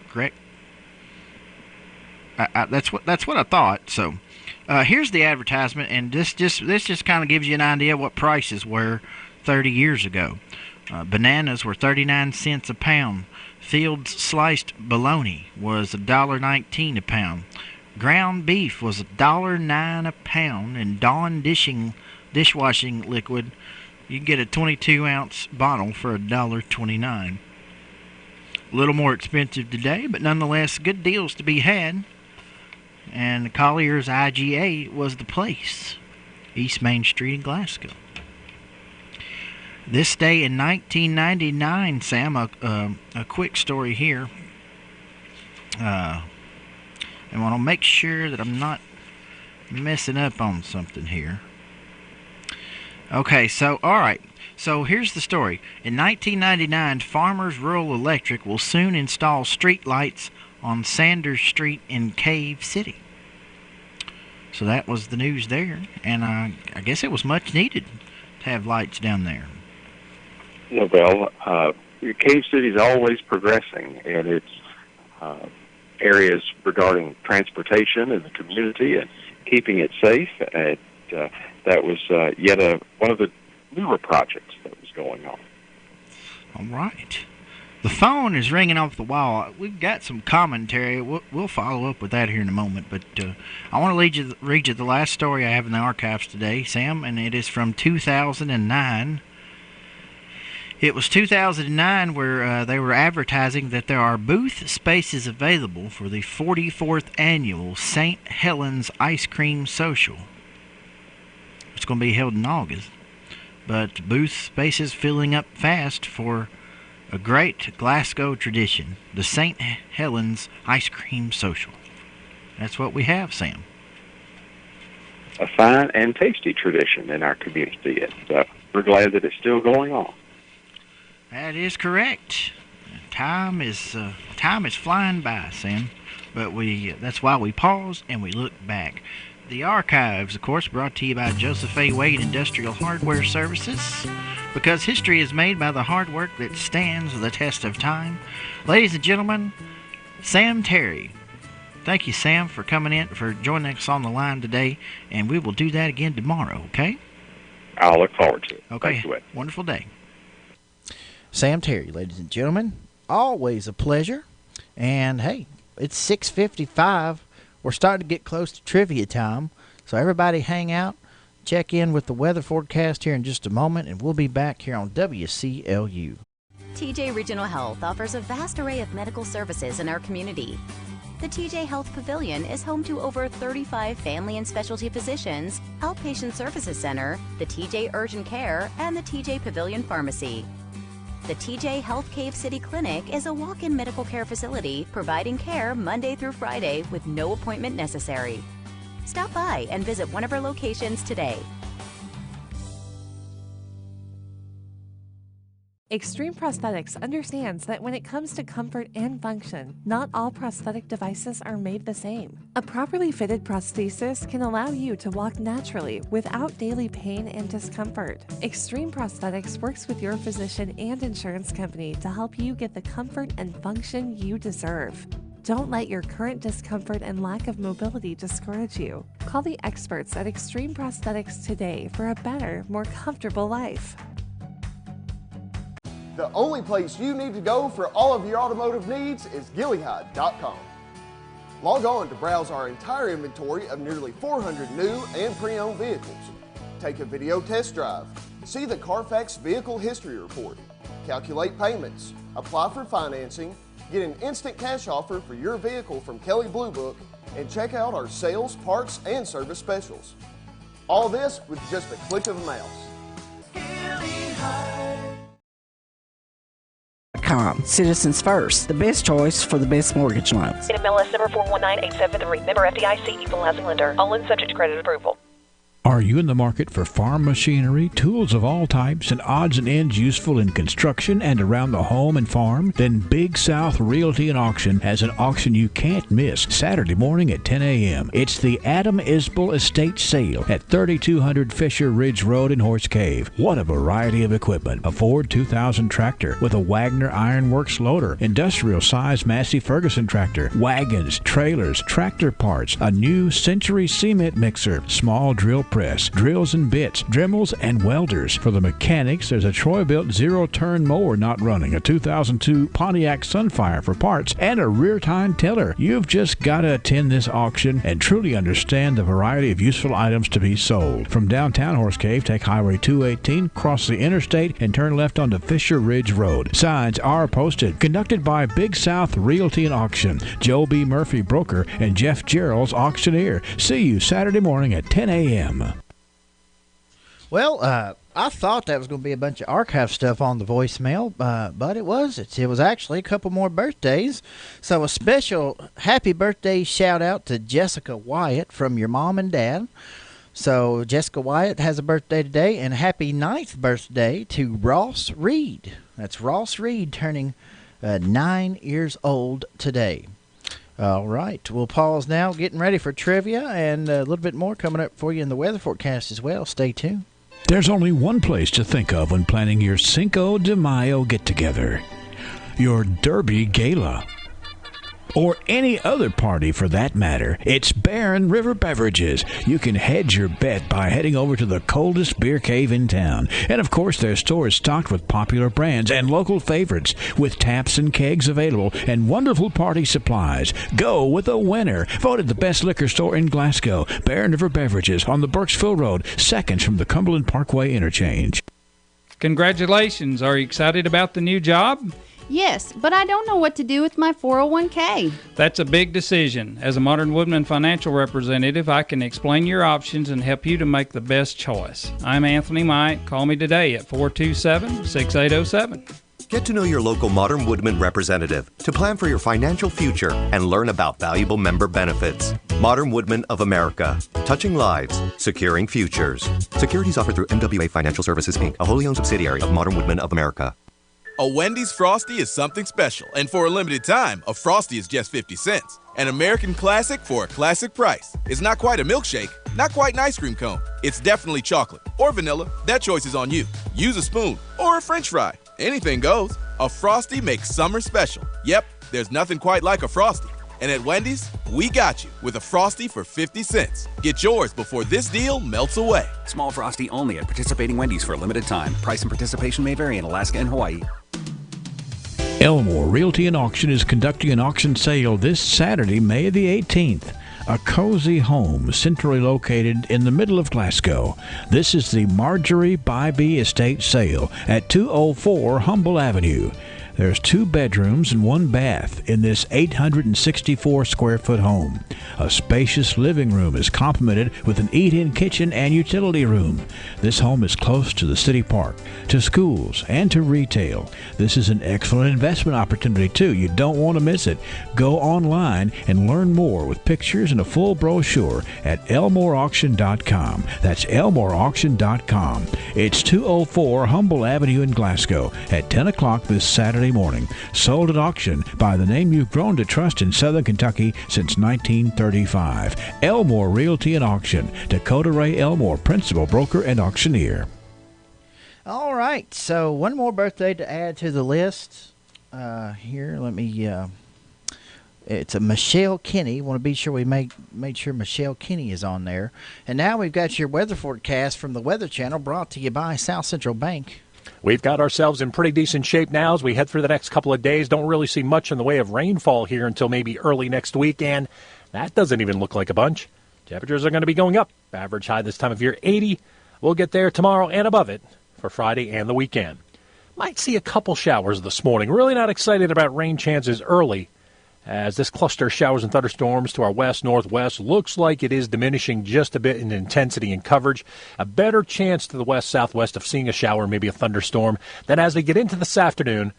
Correct? That's what I thought. So, here's the advertisement, and this just kind of gives you an idea what prices were 30 years ago. Bananas were 39 cents a pound. Fields sliced bologna was $1.19 a pound. Ground beef was $1.09 a pound, and Dawn dishwashing liquid, you can get a 22-ounce bottle for $1.29. A little more expensive today, but nonetheless, good deals to be had. And Collier's IGA was the place. East Main Street in Glasgow. This day in 1999, Sam, a quick story here. I want to make sure that I'm not messing up on something here. Okay, so, all right. So here's the story. In 1999, Farmers Rural Electric will soon install street lights on Sanders Street in Cave City. So that was the news there, and I guess it was much needed to have lights down there. Well, Cave City is always progressing in its areas regarding transportation in the community and keeping it safe, and that was yet one of the newer projects that was going on. All right. The phone is ringing off the wall. We've got some commentary. We'll follow up with that here in a moment. But I want to read you the last story I have in the archives today, Sam, and it is from 2009. It was 2009 where they were advertising that there are booth spaces available for the 44th annual St. Helens Ice Cream Social. It's going to be held in August, but booth spaces filling up fast for a great Glasgow tradition, the St. Helens Ice Cream Social. That's what we have, Sam. A fine and tasty tradition in our community, and we're glad that it's still going on. That is correct. Time is flying by, Sam. But that's why we pause and we look back. The archives, of course, brought to you by Joseph A. Wade Industrial Hardware Services, because history is made by the hard work that stands the test of time. Ladies and gentlemen, Sam Terry. Thank you, Sam, for coming in, for joining us on the line today, and we will do that again tomorrow, okay? I'll look forward to it. Okay, Thank you, Ed. Wonderful day. Sam Terry, ladies and gentlemen, always a pleasure. And hey, it's 6:55. We're starting to get close to trivia time. So everybody hang out, check in with the weather forecast here in just a moment, and we'll be back here on WCLU. TJ Regional Health offers a vast array of medical services in our community. The TJ Health Pavilion is home to over 35 family and specialty physicians, Outpatient Services Center, the TJ Urgent Care, and the TJ Pavilion Pharmacy. The TJ Health Cave City Clinic is a walk-in medical care facility providing care Monday through Friday with no appointment necessary. Stop by and visit one of our locations today. Extreme Prosthetics understands that when it comes to comfort and function, not all prosthetic devices are made the same. A properly fitted prosthesis can allow you to walk naturally without daily pain and discomfort. Extreme Prosthetics works with your physician and insurance company to help you get the comfort and function you deserve. Don't let your current discomfort and lack of mobility discourage you. Call the experts at Extreme Prosthetics today for a better, more comfortable life. The only place you need to go for all of your automotive needs is Gilead.com. Log on to browse our entire inventory of nearly 400 new and pre-owned vehicles. Take a video test drive, see the Carfax Vehicle History Report, calculate payments, apply for financing, get an instant cash offer for your vehicle from Kelley Blue Book, and check out our sales, parts, and service specials. All this with just a click of a mouse. Citizens First, the best choice for the best mortgage loans. MLS number 419873. Member FDIC, equal housing lender. All in subject to credit approval. Are you in the market for farm machinery, tools of all types, and odds and ends useful in construction and around the home and farm? Then Big South Realty and Auction has an auction you can't miss Saturday morning at 10 a.m. It's the Adam Isbell Estate Sale at 3200 Fisher Ridge Road in Horse Cave. What a variety of equipment. A Ford 2000 tractor with a Wagner Ironworks loader, industrial-size Massey Ferguson tractor, wagons, trailers, tractor parts, a new Century cement mixer, small drill press, drills and bits, Dremels and welders. For the mechanics, there's a Troy-built zero-turn mower not running, a 2002 Pontiac Sunfire for parts, and a rear tine tiller. You've just got to attend this auction and truly understand the variety of useful items to be sold. From downtown Horse Cave, take Highway 218, cross the interstate, and turn left onto Fisher Ridge Road. Signs are posted. Conducted by Big South Realty and Auction, Joe B. Murphy, broker, and Jeff Gerald's auctioneer. See you Saturday morning at 10 a.m. Well, I thought that was going to be a bunch of archive stuff on the voicemail, but it wasn't. It was actually a couple more birthdays. So a special happy birthday shout out to Jessica Wyatt from your mom and dad. So Jessica Wyatt has a birthday today, and happy 9th birthday to Ross Reed. That's Ross Reed turning 9 years old today. All right, we'll pause now, getting ready for trivia, and a little bit more coming up for you in the weather forecast as well. Stay tuned. There's only one place to think of when planning your Cinco de Mayo get-together. Your Derby Gala. Or any other party for that matter. It's Barren River Beverages. You can hedge your bet by heading over to the coldest beer cave in town. And of course, their store is stocked with popular brands and local favorites, with taps and kegs available and wonderful party supplies. Go with a winner. Voted the best liquor store in Glasgow. Barren River Beverages on the Burkesville Road, seconds from the Cumberland Parkway interchange. Congratulations. Are you excited about the new job? Yes, but I don't know what to do with my 401k. That's a big decision. As a Modern Woodman financial representative, I can explain your options and help you to make the best choice. I'm Anthony Mike. Call me today at 427-6807. Get to know your local Modern Woodman representative to plan for your financial future and learn about valuable member benefits. Modern Woodman of America. Touching lives, securing futures. Securities offered through MWA Financial Services, Inc., a wholly owned subsidiary of Modern Woodman of America. A Wendy's Frosty is something special, and for a limited time, a Frosty is just 50 cents. An American classic for a classic price. It's not quite a milkshake, not quite an ice cream cone. It's definitely chocolate or vanilla. That choice is on you. Use a spoon or a French fry. Anything goes. A Frosty makes summer special. Yep, there's nothing quite like a Frosty. And at Wendy's, we got you with a Frosty for 50 cents. Get yours before this deal melts away. Small Frosty only at participating Wendy's for a limited time. Price and participation may vary in Alaska and Hawaii. Elmore Realty and Auction is conducting an auction sale this Saturday, May the 18th. A cozy home centrally located in the middle of Glasgow. This is the Marjorie Bybee Estate Sale at 204 Humble Avenue. There's 2 bedrooms and 1 bath in this 864 square foot home. A spacious living room is complemented with an eat-in kitchen and utility room. This home is close to the city park, to schools, and to retail. This is an excellent investment opportunity too. You don't want to miss it. Go online and learn more with pictures and a full brochure at elmoreauction.com. That's elmoreauction.com. It's 204 Humble Avenue in Glasgow at 10 o'clock this Saturday morning. Sold at auction by the name you've grown to trust in Southern Kentucky since 1935. Elmore Realty and Auction. Dakota Ray Elmore, principal broker and auctioneer. All right, so one more birthday to add to the list. Here, let me. It's a Michelle Kinney. Want to be sure we made sure Michelle Kinney is on there. And now we've got your weather forecast from the Weather Channel, brought to you by South Central Bank. We've got ourselves in pretty decent shape now as we head through the next couple of days. Don't really see much in the way of rainfall here until maybe early next week, and that doesn't even look like a bunch. Temperatures are going to be going up. Average high this time of year, 80. We'll get there tomorrow and above it for Friday and the weekend. Might see a couple showers this morning. Really not excited about rain chances early, as this cluster of showers and thunderstorms to our west, northwest looks like it is diminishing just a bit in intensity and coverage. A better chance to the west, southwest of seeing a shower, maybe a thunderstorm. Then as we get into this afternoon,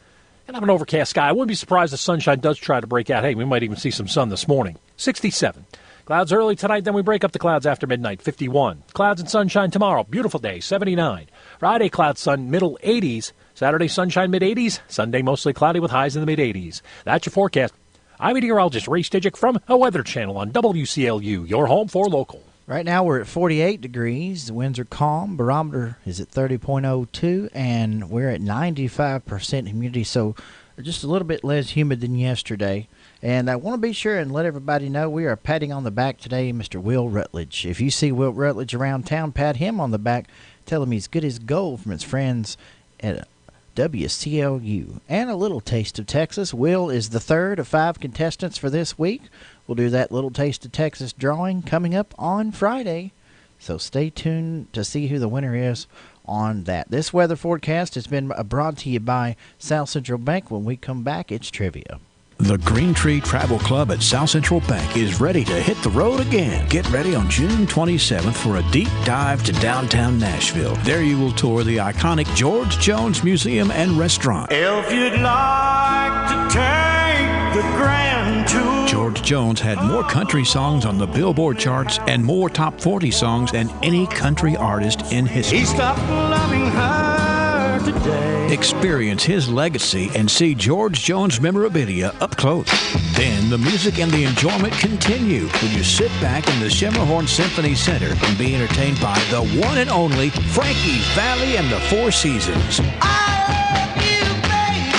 and have an overcast sky. I wouldn't be surprised if sunshine does try to break out. Hey, we might even see some sun this morning. 67. Clouds early tonight, then we break up the clouds after midnight. 51. Clouds and sunshine tomorrow. Beautiful day. 79. Friday, clouds, sun, middle 80s. Saturday, sunshine, mid-80s. Sunday, mostly cloudy with highs in the mid-80s. That's your forecast. I'm meteorologist Ray Stijic from a Weather Channel on WCLU, your home for local. Right now we're at 48 degrees. The winds are calm. Barometer is at 30.02, and we're at 95% humidity, so just a little bit less humid than yesterday. And I want to be sure and let everybody know we are patting on the back today Mr. Will Rutledge. If you see Will Rutledge around town, pat him on the back. Tell him he's good as gold from his friends at WCLU. And a little taste of Texas. Will is the third of 5 contestants for this week. We'll do that little taste of Texas drawing coming up on Friday. So stay tuned to see who the winner is on that. This weather forecast has been brought to you by South Central Bank. When we come back, it's trivia. The Green Tree Travel Club at South Central Bank is ready to hit the road again. Get ready on June 27th for a deep dive to downtown Nashville. There you will tour the iconic George Jones Museum and Restaurant. If you'd like to take the grand tour. George Jones had more country songs on the Billboard charts and more top 40 songs than any country artist in history. He stopped loving her today. Experience his legacy and see George Jones memorabilia up close. Then the music and the enjoyment continue when you sit back in the Schermerhorn Symphony Center and be entertained by the one and only Frankie's Valley and the Four Seasons.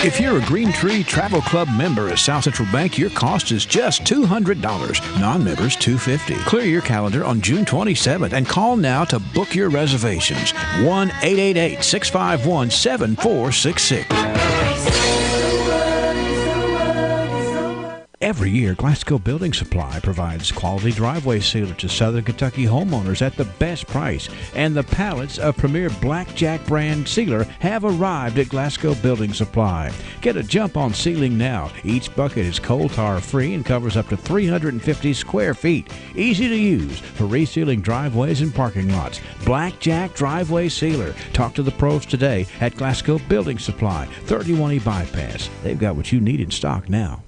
If you're a Green Tree Travel Club member at South Central Bank, your cost is just $200. Non-members, $250. Clear your calendar on June 27th and call now to book your reservations. 1-888-651-7466. Every year, Glasgow Building Supply provides quality driveway sealer to Southern Kentucky homeowners at the best price, and the pallets of premier Blackjack brand sealer have arrived at Glasgow Building Supply. Get a jump on sealing now. Each bucket is coal tar free and covers up to 350 square feet. Easy to use for resealing driveways and parking lots. Blackjack Driveway Sealer. Talk to the pros today at Glasgow Building Supply, 31E Bypass. They've got what you need in stock now.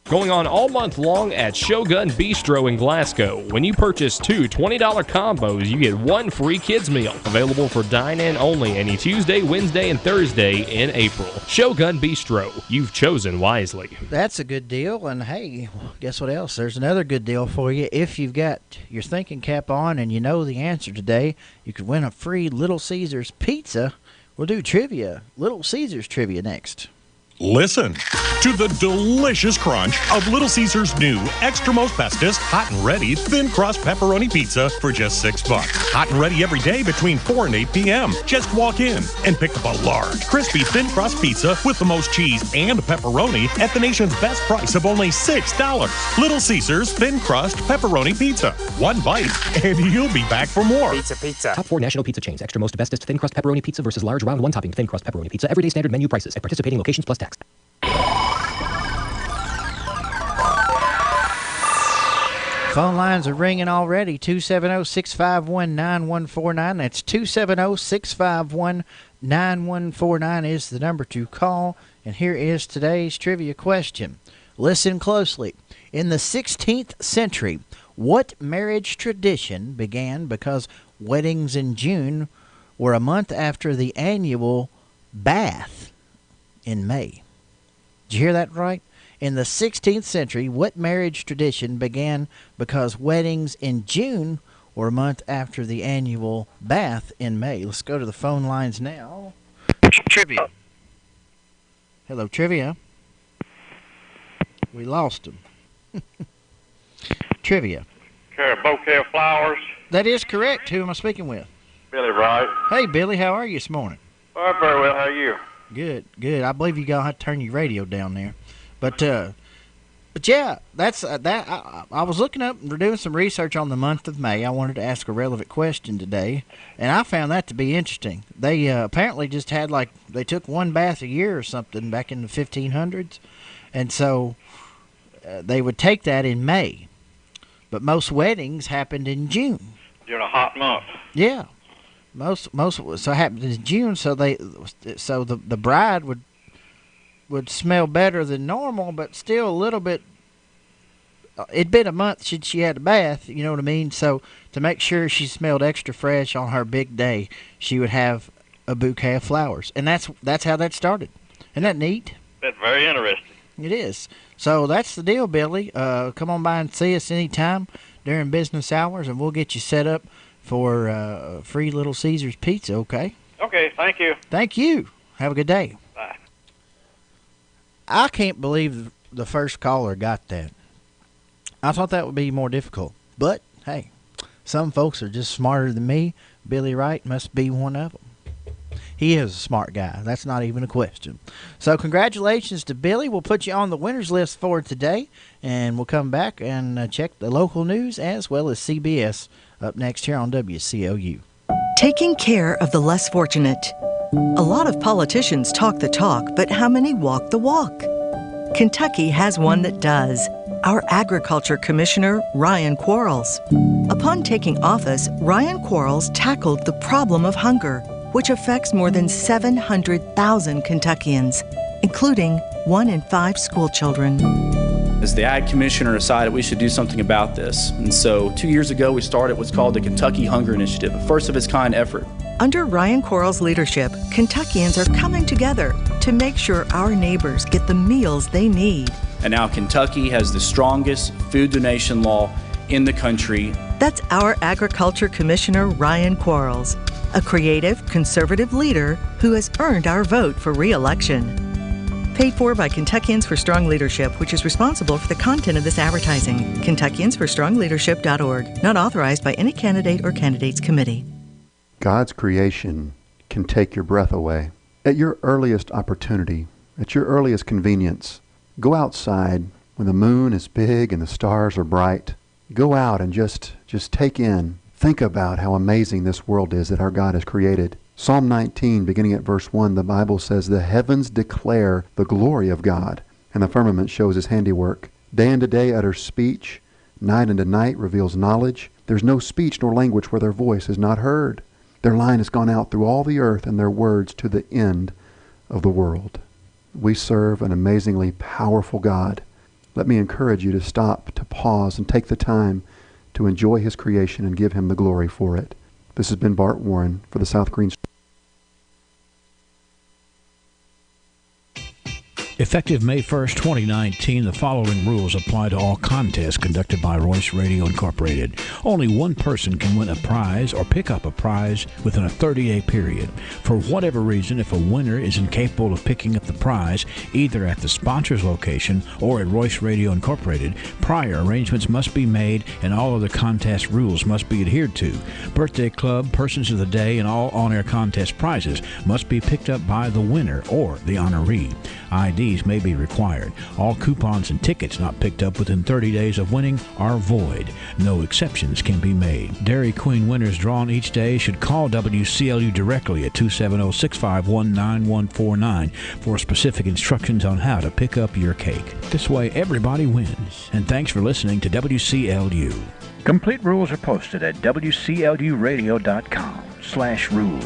Going on all month long at Shogun Bistro in Glasgow. When you purchase two $20 combos, you get one free kids meal. Available for dine-in only any Tuesday, Wednesday, and Thursday in April. Shogun Bistro. You've chosen wisely. That's a good deal. And hey, guess what else? There's another good deal for you. If you've got your thinking cap on and you know the answer today, you could win a free Little Caesars pizza. We'll do trivia. Little Caesars trivia next. Listen to the delicious crunch of Little Caesars' new Extra Most Bestest Hot and Ready Thin Crust Pepperoni Pizza for just $6. Hot and ready every day between 4 and 8 p.m. Just walk in and pick up a large, crispy Thin Crust Pizza with the most cheese and pepperoni at the nation's best price of only $6. Little Caesars Thin Crust Pepperoni Pizza. One bite and you'll be back for more. Pizza. Top 4 national pizza chains. Extra Most Bestest Thin Crust Pepperoni Pizza versus large round one-topping Thin Crust Pepperoni Pizza. Everyday standard menu prices at participating locations plus tax. Phone lines are ringing already. 270-651-9149. That's 270-651-9149 is the number to call. And here is today's trivia question. Listen closely. In the 16th century, what marriage tradition began because weddings in June were a month after the annual bath in May? Did you hear that right? In the 16th century, what marriage tradition began because weddings in June were a month after the annual bath in May? Let's go to the phone lines now. Trivia. Hello, Trivia. We lost him. Trivia. Carry a bouquet of flowers. That is correct. Who am I speaking with? Billy Wright. Hey, Billy, how are you this morning? Oh, very well. How are you? Good. I believe you're gonna have to turn your radio down there, but yeah, that's that. I was looking up and doing some research on the month of May. I wanted to ask a relevant question today, and I found that to be interesting. They apparently just had they took one bath a year or something back in the 1500s, and so they would take that in May, but most weddings happened in June. During a hot month. Yeah. Most so it happened in June, so the bride would smell better than normal, but still a little bit. It'd been a month since she had a bath, you know what I mean. So to make sure she smelled extra fresh on her big day, she would have a bouquet of flowers, and that's how that started. Isn't that neat? That's very interesting. It is. So that's the deal, Billy. Come on by and see us anytime during business hours, and we'll get you set up for free Little Caesars pizza, okay? Okay, thank you. Thank you. Have a good day. Bye. I can't believe the first caller got that. I thought that would be more difficult. But, hey, some folks are just smarter than me. Billy Wright must be one of them. He is a smart guy. That's not even a question. So congratulations to Billy. We'll put you on the winners list for today, and we'll come back and check the local news as well as CBS up next here on WCLU. Taking care of the less fortunate. A lot of politicians talk the talk, but how many walk the walk? Kentucky has one that does. Our Agriculture Commissioner, Ryan Quarles. Upon taking office, Ryan Quarles tackled the problem of hunger, which affects more than 700,000 Kentuckians, including 1 in 5 school children. As the Ag Commissioner decided we should do something about this. And so 2 years ago, we started what's called the Kentucky Hunger Initiative, a first of its kind effort. Under Ryan Quarles' leadership, Kentuckians are coming together to make sure our neighbors get the meals they need. And now Kentucky has the strongest food donation law in the country. That's our Agriculture Commissioner, Ryan Quarles, a creative, conservative leader who has earned our vote for re-election. Paid for by Kentuckians for Strong Leadership, which is responsible for the content of this advertising. KentuckiansForStrongLeadership.org. Not authorized by any candidate or candidates committee. God's creation can take your breath away. At your earliest opportunity, at your earliest convenience, go outside when the moon is big and the stars are bright, go out and just take in, think about how amazing this world is that our God has created. Psalm 19, beginning at verse 1, the Bible says, "The heavens declare the glory of God, and the firmament shows his handiwork. Day unto day utters speech, night unto night reveals knowledge. There's no speech nor language where their voice is not heard. Their line has gone out through all the earth, and their words to the end of the world." We serve an amazingly powerful God. Let me encourage you to stop, to pause, and take the time to enjoy his creation and give him the glory for it. This has been Bart Warren for the South Green. Effective May 1st, 2019, the following rules apply to all contests conducted by Royce Radio Incorporated. Only one person can win a prize or pick up a prize within a 30-day period. For whatever reason, if a winner is incapable of picking up the prize, either at the sponsor's location or at Royce Radio Incorporated, prior arrangements must be made and all other contest rules must be adhered to. Birthday club, persons of the day, and all on-air contest prizes must be picked up by the winner or the honoree. IDs may be required. All coupons and tickets not picked up within 30 days of winning are void. No exceptions can be made. Dairy Queen winners drawn each day should call WCLU directly at 270-651-9149 for specific instructions on how to pick up your cake. This way everybody wins. And thanks for listening to WCLU. Complete rules are posted at WCLUradio.com/rules.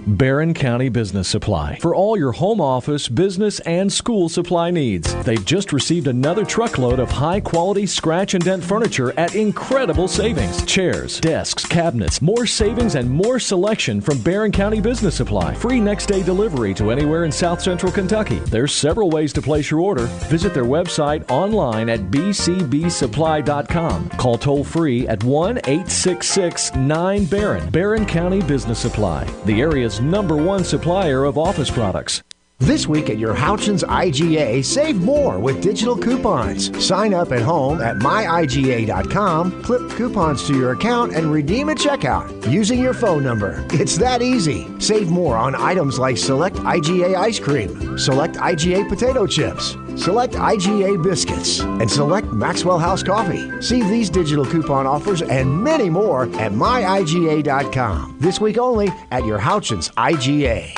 Barron County Business Supply for all your home office, business, and school supply needs. They've just received another truckload of high-quality scratch and dent furniture at incredible savings. Chairs, desks, cabinets, more savings and more selection from Barron County Business Supply. Free next-day delivery to anywhere in South Central Kentucky. There's several ways to place your order. Visit their website online at bcbsupply.com. Call toll-free at 1-866-9-BARRON. Barron County Business Supply, the area's #1 supplier of office products. This week at your Houchins IGA, save more with digital coupons. Sign up at home at myiga.com, clip coupons to your account, and redeem at checkout using your phone number. It's that easy. Save more on items like Select IGA ice cream, Select IGA potato chips, Select IGA biscuits, and Select Maxwell House coffee. See these digital coupon offers and many more at myiga.com. This week only at your Houchins IGA.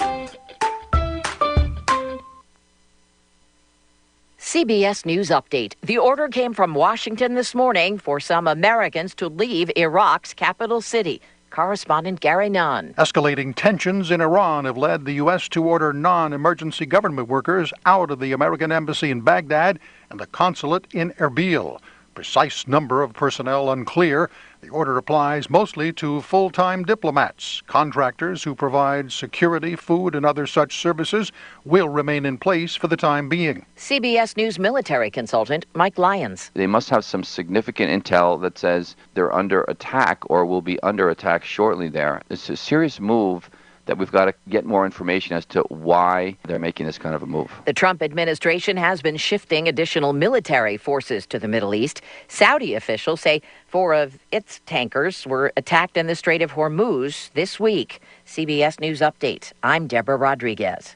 CBS News Update. The order came from Washington this morning for some Americans to leave Iraq's capital city. Correspondent Gary Nunn. Escalating tensions in Iran have led the U.S. to order non-emergency government workers out of the American embassy in Baghdad and the consulate in Erbil. Precise number of personnel unclear. The order applies mostly to full-time diplomats. Contractors who provide security, food, and other such services will remain in place for the time being. CBS News military consultant Mike Lyons. They must have some significant intel that says they're under attack or will be under attack shortly there. It's a serious move that we've got to get more information as to why they're making this kind of a move. The Trump administration has been shifting additional military forces to the Middle East. Saudi officials say 4 of its tankers were attacked in the Strait of Hormuz this week. CBS News Update. I'm Deborah Rodriguez.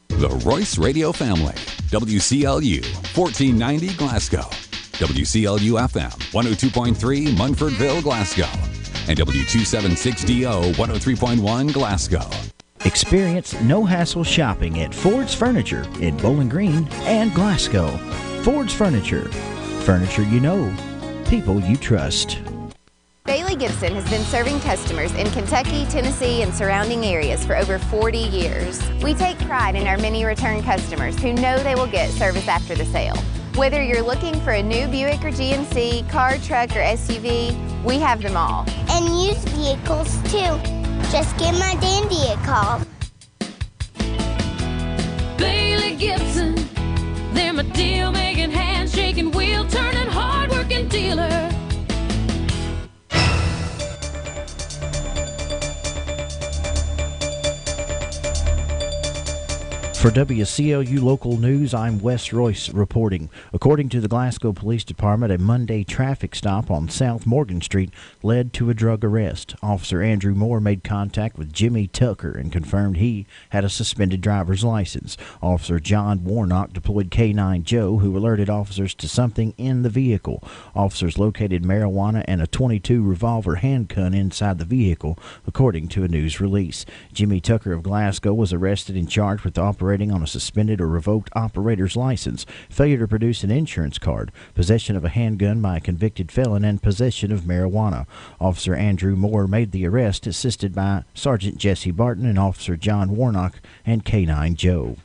The Royce Radio family. WCLU, 1490 Glasgow. WCLU FM, 102.3 Munfordville, Glasgow. And W276DO 103.1 Glasgow. Experience no-hassle shopping at Ford's Furniture in Bowling Green and Glasgow. Ford's Furniture. Furniture you know. People you trust. Bailey Gibson has been serving customers in Kentucky, Tennessee, and surrounding areas for over 40 years. We take pride in our many return customers who know they will get service after the sale. Whether you're looking for a new Buick or GMC, car, truck, or SUV, we have them all. And used vehicles, too. Just give my dandy a call. Bailey Gibson, they're my deal-making, handshaking, wheel-turning, hard-working dealer. For WCLU Local News, I'm Wes Royce reporting. According to the Glasgow Police Department, a Monday traffic stop on South Morgan Street led to a drug arrest. Officer Andrew Moore made contact with Jimmy Tucker and confirmed he had a suspended driver's license. Officer John Warnock deployed K9 Joe, who alerted officers to something in the vehicle. Officers located marijuana and a .22 revolver handgun inside the vehicle, according to a news release. Jimmy Tucker of Glasgow was arrested and charged with operating on a suspended or revoked operator's license, failure to produce an insurance card, possession of a handgun by a convicted felon, and possession of marijuana. Officer Andrew Moore made the arrest, assisted by Sergeant Jesse Barton and Officer John Warnock and K9 Joe.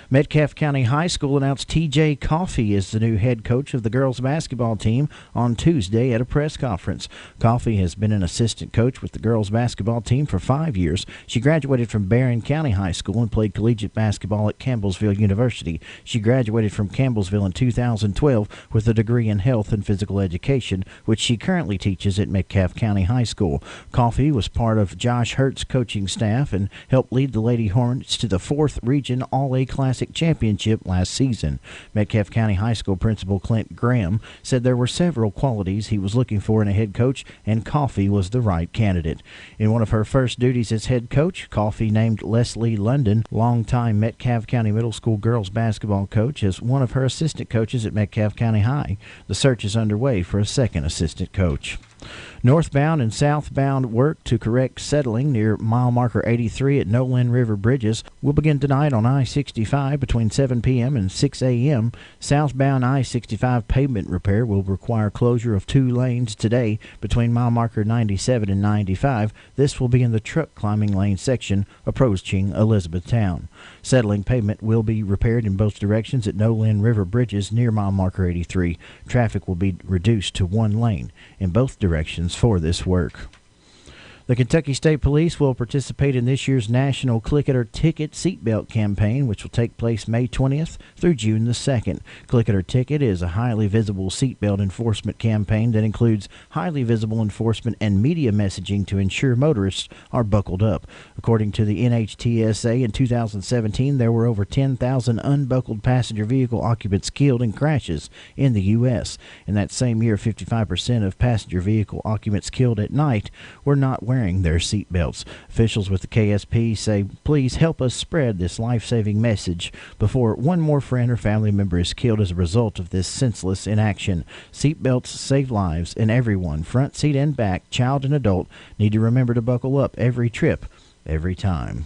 Metcalfe County High School announced T.J. Coffey is the new head coach of the girls basketball team on Tuesday at a press conference. Coffey has been an assistant coach with the girls basketball team for 5 years. She graduated from Barron County High School and played collegiate basketball at Campbellsville University. She graduated from Campbellsville in 2012 with a degree in health and physical education, which she currently teaches at Metcalfe County High School. Coffey was part of Josh Hurt's coaching staff and helped lead the Lady Hornets to the 4th Region All-A Classic Championship last season. Metcalfe County High School principal Clint Graham said there were several qualities he was looking for in a head coach, and Coffey was the right candidate. In one of her first duties as head coach, Coffey named Leslie London, longtime Metcalfe County Middle School girls basketball coach, as one of her assistant coaches at Metcalfe County High. The search is underway for a second assistant coach. Northbound and southbound work to correct settling near mile marker 83 at Nolan River Bridges will begin tonight on I-65 between 7 p.m. and 6 a.m. Southbound I-65 pavement repair will require closure of 2 lanes today between mile marker 97 and 95. This will be in the truck climbing lane section approaching Elizabethtown. Settling pavement will be repaired in both directions at Nolan River Bridges near mile marker 83. Traffic will be reduced to 1 lane in both directions for this work. The Kentucky State Police will participate in this year's National Click It or Ticket Seatbelt campaign, which will take place May 20th through June the 2nd. Click It or Ticket is a highly visible seatbelt enforcement campaign that includes highly visible enforcement and media messaging to ensure motorists are buckled up. According to the NHTSA, in 2017, there were over 10,000 unbuckled passenger vehicle occupants killed in crashes in the U.S. In that same year, 55% of passenger vehicle occupants killed at night were not wearing their seat belts. Officials with the KSP say, please help us spread this life-saving message before one more friend or family member is killed as a result of this senseless inaction. Seat belts save lives, and everyone, front seat and back, child and adult, need to remember to buckle up every trip, every time.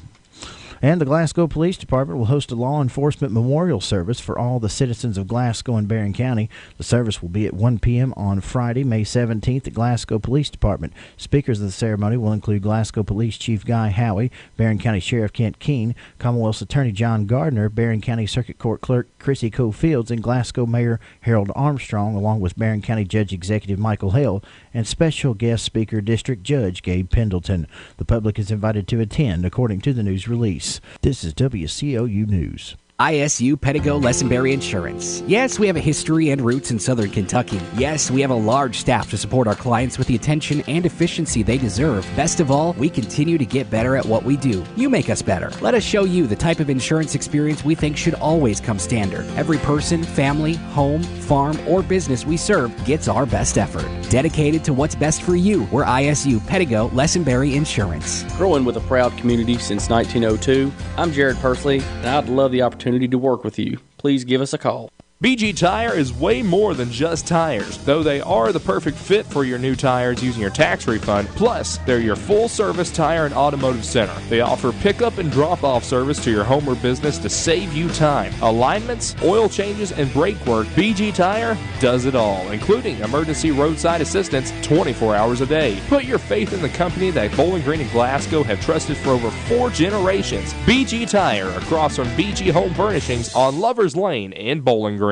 And the Glasgow Police Department will host a law enforcement memorial service for all the citizens of Glasgow and Barron County. The service will be at 1 p.m. on Friday, May 17th at Glasgow Police Department. Speakers of the ceremony will include Glasgow Police Chief Guy Howie, Barron County Sheriff Kent Keene, Commonwealth's Attorney John Gardner, Barron County Circuit Court Clerk Chrissy Coe-Fields, and Glasgow Mayor Harold Armstrong, along with Barron County Judge Executive Michael Hale and special guest speaker District Judge Gabe Pendleton. The public is invited to attend, according to the news release. This is WCLU News. ISU Pedigo Lessenberry Insurance. Yes, we have a history and roots in Southern Kentucky. Yes, we have a large staff to support our clients with the attention and efficiency they deserve. Best of all, we continue to get better at what we do. You make us better. Let us show you the type of insurance experience we think should always come standard. Every person, family, home, farm, or business we serve gets our best effort. Dedicated to what's best for you, we're ISU Pedigo Lessenberry Insurance. Growing with a proud community since 1902, I'm Jared Persley, and I'd love the opportunity to work with you. Please give us a call. BG Tire is way more than just tires, though they are the perfect fit for your new tires using your tax refund. Plus, they're your full-service tire and automotive center. They offer pickup and drop-off service to your home or business to save you time. Alignments, oil changes, and brake work, BG Tire does it all, including emergency roadside assistance 24 hours a day. Put your faith in the company that Bowling Green and Glasgow have trusted for over 4 generations. BG Tire, across from BG Home Furnishings on Lovers Lane in Bowling Green.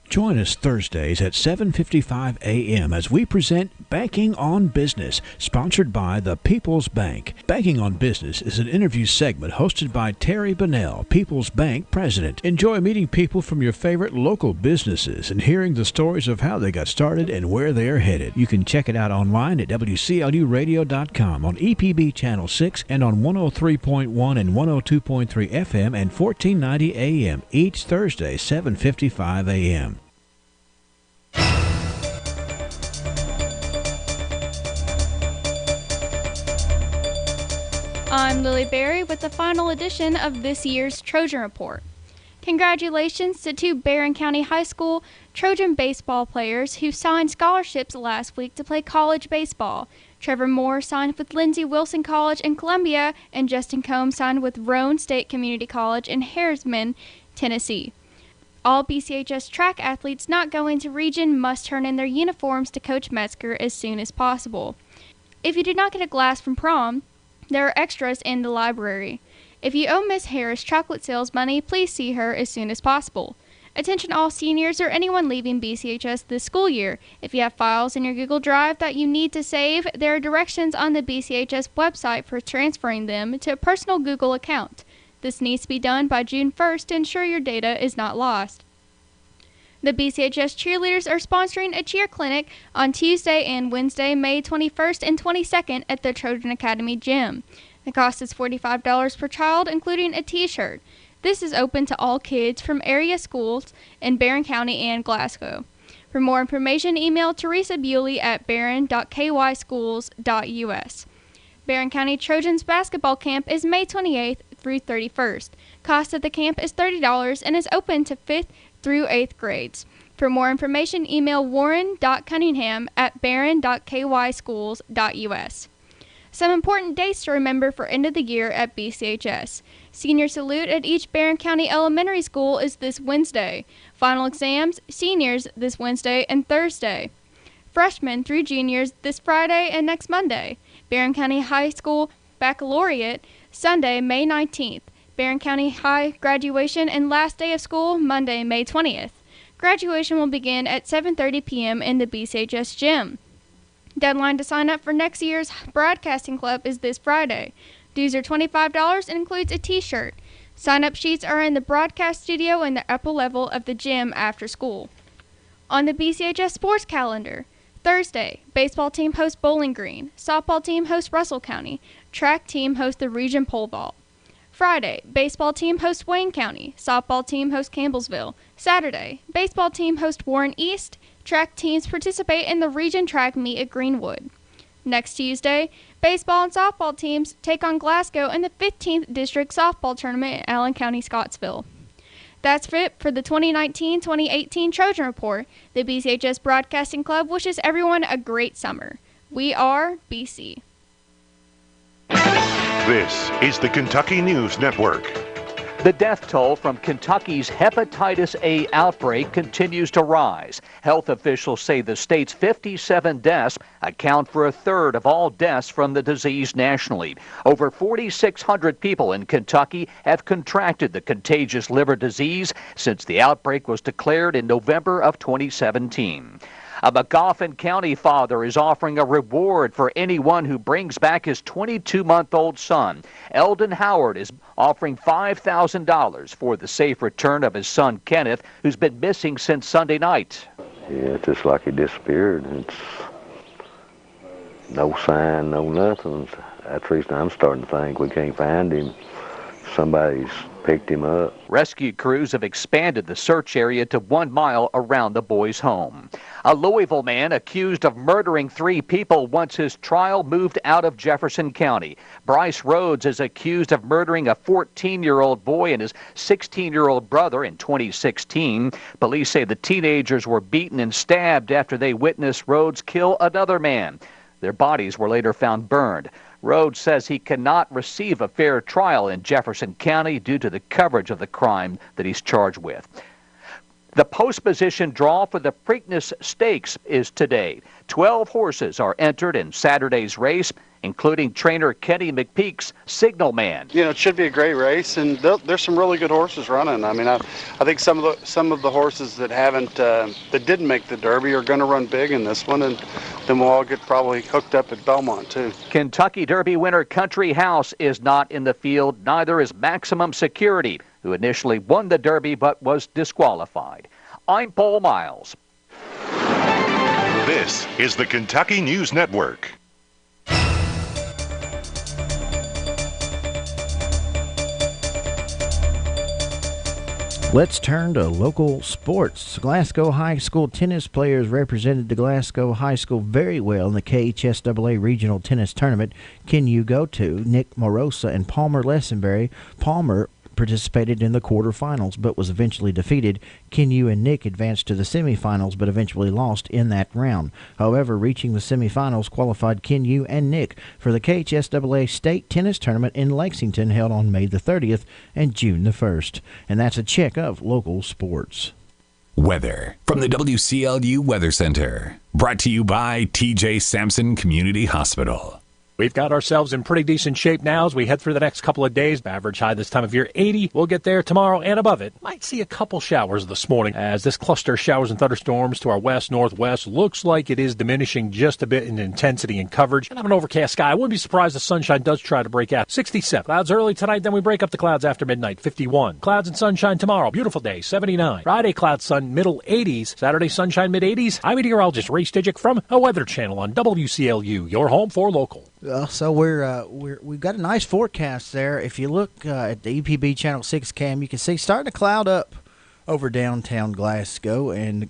Join us Thursdays at 7:55 a.m. as we present Banking on Business, sponsored by the People's Bank. Banking on Business is an interview segment hosted by Terry Bunnell, People's Bank president. Enjoy meeting people from your favorite local businesses and hearing the stories of how they got started and where they are headed. You can check it out online at WCLUradio.com, on EPB Channel 6, and on 103.1 and 102.3 FM and 1490 AM each Thursday, 7:55 a.m. I'm Lily Berry with the final edition of this year's Trojan Report. Congratulations to two Barron County High School Trojan baseball players who signed scholarships last week to play college baseball. Trevor Moore signed with Lindsey Wilson College in Columbia, and Justin Combs signed with Roane State Community College in Harrisman, Tennessee. All BCHS track athletes not going to region must turn in their uniforms to Coach Metzger as soon as possible. If you did not get a glass from prom, there are extras in the library. If you owe Miss Harris chocolate sales money, please see her as soon as possible. Attention all seniors or anyone leaving BCHS this school year. If you have files in your Google Drive that you need to save, there are directions on the BCHS website for transferring them to a personal Google account. This needs to be done by June 1st to ensure your data is not lost. The BCHS cheerleaders are sponsoring a cheer clinic on Tuesday and Wednesday, May 21st and 22nd at the Trojan Academy Gym. The cost is $45 per child, including a t-shirt. This is open to all kids from area schools in Barron County and Glasgow. For more information, email Teresa Bewley at barron.kyschools.us. Barron County Trojans basketball camp is May 28th through 31st. Cost of the camp is $30 and is open to 5th through 8th grades. For more information, email warren.cunningham@barron.kyschools.us. Some important dates to remember for end of the year at BCHS. Senior salute at each Barron County Elementary School is this Wednesday. Final exams, seniors this Wednesday and Thursday. Freshmen through juniors this Friday and next Monday. Barron County High School Baccalaureate, Sunday, May 19th. Barron County High graduation and last day of school, Monday, May 20th. Graduation will begin at 7:30 p.m. in the BCHS gym. Deadline to sign up for next year's broadcasting club is this Friday. Dues are $25 and includes a t-shirt. Sign-up sheets are in the broadcast studio in the upper level of the gym after school. On the BCHS sports calendar, Thursday, baseball team hosts Bowling Green, softball team hosts Russell County, track team hosts the region pole vault. Friday, baseball team hosts Wayne County, softball team hosts Campbellsville. Saturday, baseball team hosts Warren East, track teams participate in the region track meet at Greenwood. Next Tuesday, baseball and softball teams take on Glasgow in the 15th District Softball Tournament in Allen County, Scottsville. That's it for the 2019-2018 Trojan Report. The BCHS Broadcasting Club wishes everyone a great summer. We are BC. This is the Kentucky News Network. The death toll from Kentucky's hepatitis A outbreak continues to rise. Health officials say the state's 57 deaths account for a third of all deaths from the disease nationally. Over 4,600 people in Kentucky have contracted the contagious liver disease since the outbreak was declared in November of 2017. A Macoffin County father is offering a reward for anyone who brings back his 22-month-old son. Eldon Howard is offering $5,000 for the safe return of his son Kenneth, who's been missing since Sunday night. Yeah, it's just like he disappeared. It's no sign, no nothing. That's the reason I'm starting to think we can't find him. Somebody's picked him up. Rescue crews have expanded the search area to 1 mile around the boy's home. A Louisville man accused of murdering 3 people wants his trial moved out of Jefferson County. Bryce Rhodes is accused of murdering a 14-year-old boy and his 16-year-old brother in 2016. Police say the teenagers were beaten and stabbed after they witnessed Rhodes kill another man. Their bodies were later found burned. Rhodes says he cannot receive a fair trial in Jefferson County due to the coverage of the crime that he's charged with. The post-position draw for the Preakness Stakes is today. 12 horses are entered in Saturday's race, including trainer Kenny McPeak's Signal Man. You know, it should be a great race, and there's some really good horses running. I mean, I think some of the horses that that didn't make the Derby are going to run big in this one, and then we'll all get probably hooked up at Belmont too. Kentucky Derby winner Country House is not in the field. Neither is Maximum Security, who initially won the Derby but was disqualified. I'm Paul Miles. This is the Kentucky News Network. Let's turn to local sports. Glasgow High School tennis players represented the Glasgow High School very well in the KHSAA Regional Tennis Tournament. Can you go to Nick Morosa and Palmer Lessenberry? Palmer participated in the quarterfinals but was eventually defeated. Kenyu and Nick advanced to the semifinals but eventually lost in that round. However, reaching the semifinals qualified Kenyu and Nick for the KHSAA State Tennis Tournament in Lexington held on May the 30th and June the 1st. And that's a check of local sports. Weather from the WCLU Weather Center. Brought to you by TJ Sampson Community Hospital. We've got ourselves in pretty decent shape now as we head through the next couple of days. Average high this time of year, 80. We'll get there tomorrow and above it. Might see a couple showers this morning as this cluster of showers and thunderstorms to our west, northwest looks like it is diminishing just a bit in intensity and coverage. And have an overcast sky. I wouldn't be surprised if sunshine does try to break out. 67. Clouds early tonight, then we break up the clouds after midnight. 51. Clouds and sunshine tomorrow. Beautiful day. 79. Friday, clouds, sun, middle 80s. Saturday, sunshine, mid 80s. I'm meteorologist Ray Stijic from a Weather Channel on WCLU, your home for local. So we've got a nice forecast there. If you look at the EPB Channel 6 cam, you can see starting to cloud up over downtown Glasgow, and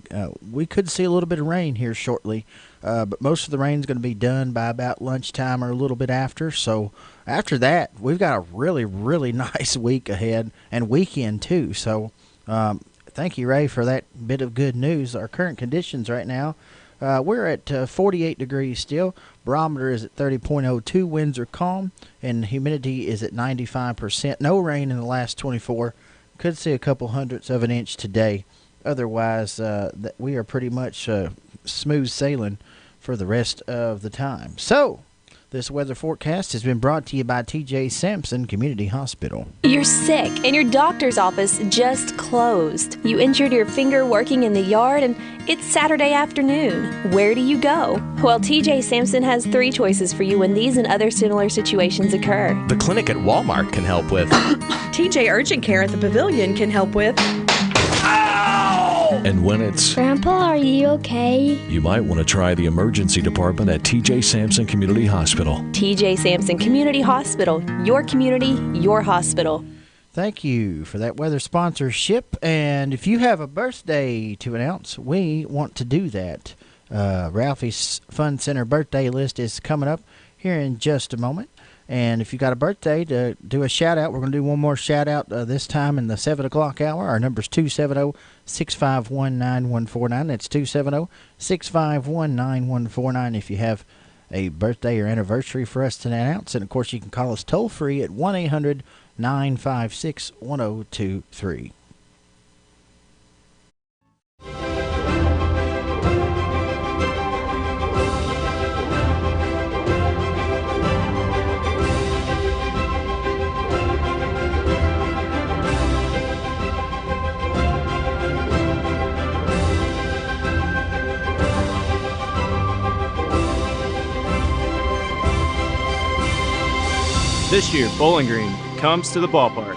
we could see a little bit of rain here shortly. But most of the rain's going to be done by about lunchtime or a little bit after. So after that, we've got a really, really nice week ahead and weekend too. So thank you, Ray, for that bit of good news. Our current conditions right now. We're at 48 degrees still. Barometer is at 30.02. Winds are calm, and humidity is at 95%. No rain in the last 24. Could see a couple hundredths of an inch today. Otherwise, we are pretty much smooth sailing for the rest of the time. So, this weather forecast has been brought to you by TJ Sampson Community Hospital. You're sick and your doctor's office just closed. You injured your finger working in the yard and it's Saturday afternoon. Where do you go? Well, TJ Sampson has 3 choices for you when these and other similar situations occur. The clinic at Walmart can help with. TJ Urgent Care at the Pavilion can help with. And when it's... Grandpa, are you okay? You might want to try the emergency department at TJ Sampson Community Hospital. TJ Sampson Community Hospital. Your community, your hospital. Thank you for that weather sponsorship. And if you have a birthday to announce, we want to do that. Ralphie's Fun Center birthday list is coming up here in just a moment. And if you got a birthday to do a shout-out, we're going to do one more shout-out this time in the 7 o'clock hour. Our number is 270-651-9149. That's 270-651-9149 if you have a birthday or anniversary for us to announce. And, of course, you can call us toll-free at 1-800-956-1023. This year, Bowling Green comes to the ballpark.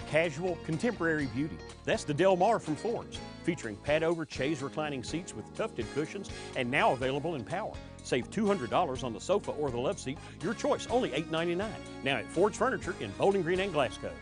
Casual contemporary beauty. That's the Del Mar from Ford's, featuring pad-over chaise reclining seats with tufted cushions and now available in power. Save $200 on the sofa or the love seat. Your choice, only $899. Now at Ford's Furniture in Bowling Green and Glasgow.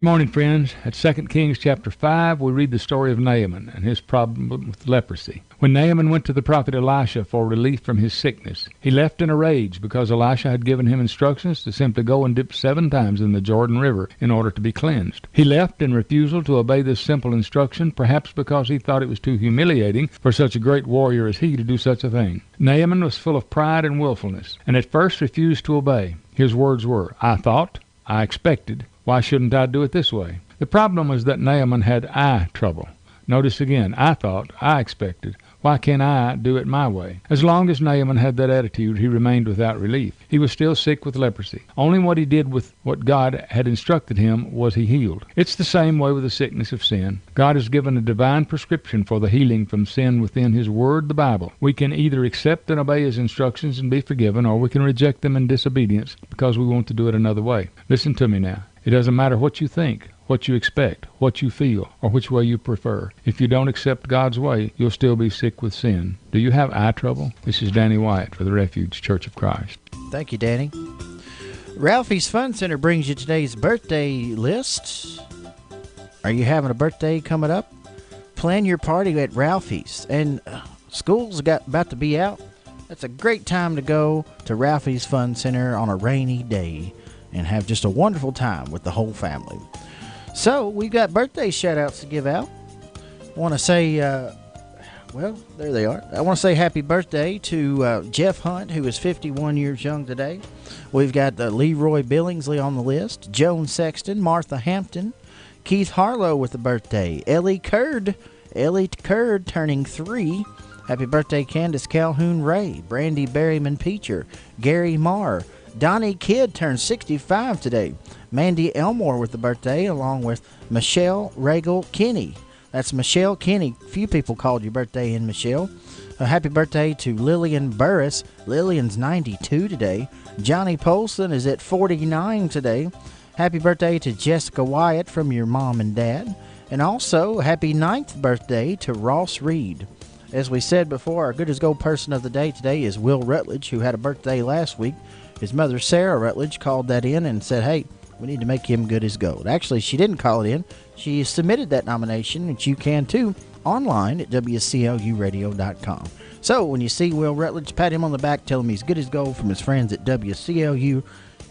Good morning, friends. At 2 Kings chapter 5, we read the story of Naaman and his problem with leprosy. When Naaman went to the prophet Elisha for relief from his sickness, he left in a rage because Elisha had given him instructions to simply go and dip 7 times in the Jordan River in order to be cleansed. He left in refusal to obey this simple instruction, perhaps because he thought it was too humiliating for such a great warrior as he to do such a thing. Naaman was full of pride and willfulness, and at first refused to obey. His words were, "I thought, I expected. Why shouldn't I do it this way?" The problem was that Naaman had I trouble. Notice again, I thought, I expected. Why can't I do it my way? As long as Naaman had that attitude, he remained without relief. He was still sick with leprosy. Only what he did with what God had instructed him was he healed. It's the same way with the sickness of sin. God has given a divine prescription for the healing from sin within his word, the Bible. We can either accept and obey his instructions and be forgiven, or we can reject them in disobedience because we want to do it another way. Listen to me now. It doesn't matter what you think, what you expect, what you feel, or which way you prefer. If you don't accept God's way, you'll still be sick with sin. Do you have eye trouble? This is Danny Wyatt for the Refuge Church of Christ. Thank you, Danny. Ralphie's Fun Center brings you today's birthday list. Are you having a birthday coming up? Plan your party at Ralphie's. And school's about to be out. That's a great time to go to Ralphie's Fun Center on a rainy day and have just a wonderful time with the whole family. So, we've got birthday shout-outs to give out. I want to say, well, there they are. I want to say happy birthday to Jeff Hunt, who is 51 years young today. We've got Leroy Billingsley on the list, Joan Sexton, Martha Hampton, Keith Harlow with the birthday, Ellie Curd turning 3. Happy birthday, Candace Calhoun Ray, Brandy Berryman Peacher, Gary Marr, Donnie Kidd turned 65 today. Mandy Elmore with the birthday, along with Michelle Regal Kinney. That's Michelle Kinney. Few people called your birthday in, Michelle. A happy birthday to Lillian Burris. Lillian's 92 today. Johnny Polson is at 49 today. Happy birthday to Jessica Wyatt from your mom and dad. And also, happy 9th birthday to Ross Reed. As we said before, our Good as Gold person of the day today is Will Rutledge, who had a birthday last week. His mother, Sarah Rutledge, called that in and said, hey, we need to make him good as gold. Actually, she didn't call it in. She submitted that nomination, which you can too, online at WCLUradio.com. So when you see Will Rutledge, pat him on the back, tell him he's good as gold from his friends at WCLU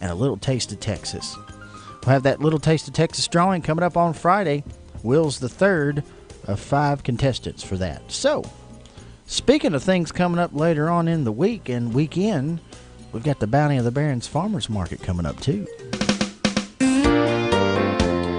and a little taste of Texas. We'll have that little taste of Texas drawing coming up on Friday. Will's the third of 5 contestants for that. So, speaking of things coming up later on in the week and weekend, we've got the Bounty of the Barrens Farmers Market coming up too.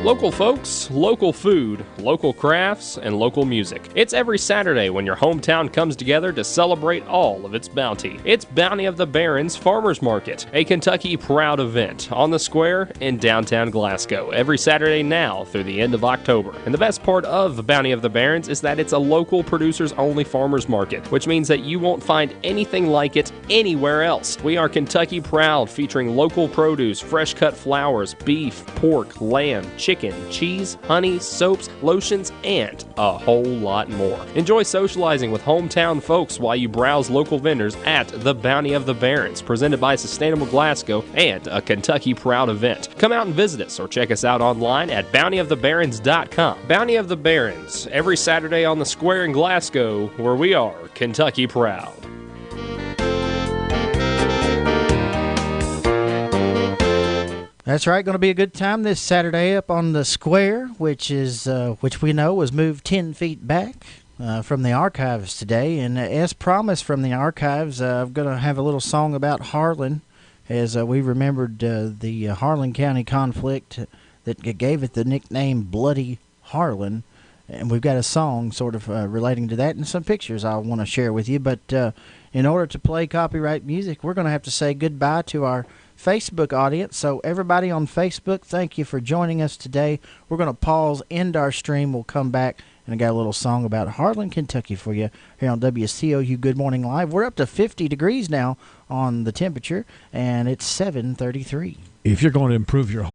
Local folks, local food, local crafts, and local music. It's every Saturday when your hometown comes together to celebrate all of its bounty. It's Bounty of the Barrens Farmers Market, a Kentucky proud event on the square in downtown Glasgow, every Saturday now through the end of October. And the best part of Bounty of the Barrens is that it's a local producers-only farmers market, which means that you won't find anything like it anywhere else. We are Kentucky proud, featuring local produce, fresh-cut flowers, beef, pork, lamb, chicken, cheese, honey, soaps, lotions, and a whole lot more. Enjoy socializing with hometown folks while you browse local vendors at the Bounty of the Barrens, presented by Sustainable Glasgow and a Kentucky Proud event. Come out and visit us or check us out online at bountyofthebarrens.com. Bounty of the Barrens, every Saturday on the square in Glasgow, where we are Kentucky Proud. That's right. Going to be a good time this Saturday up on the square, which we know was moved 10 feet back from the archives today. And as promised from the archives, I'm going to have a little song about Harlan, as we remembered the Harlan County conflict that gave it the nickname Bloody Harlan. And we've got a song sort of relating to that and some pictures I want to share with you. But in order to play copyright music, we're going to have to say goodbye to our Facebook audience. So everybody on Facebook, thank you for joining us today. We're going to pause, end our stream. We'll come back, and I got a little song about Harlan, Kentucky for you here on WCLU Good Morning Live. We're up to 50 degrees now on the temperature, and it's 7:33. If you're going to improve your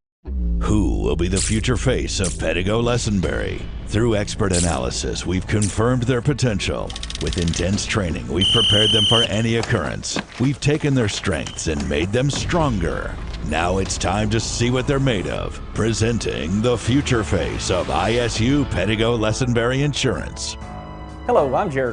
Who will be the future face of Pettigo Lessenberry? Through expert analysis, we've confirmed their potential. With intense training, we've prepared them for any occurrence. We've taken their strengths and made them stronger. Now it's time to see what they're made of. Presenting the future face of ISU Pedigo Lessenberry Insurance. Hello, I'm Jared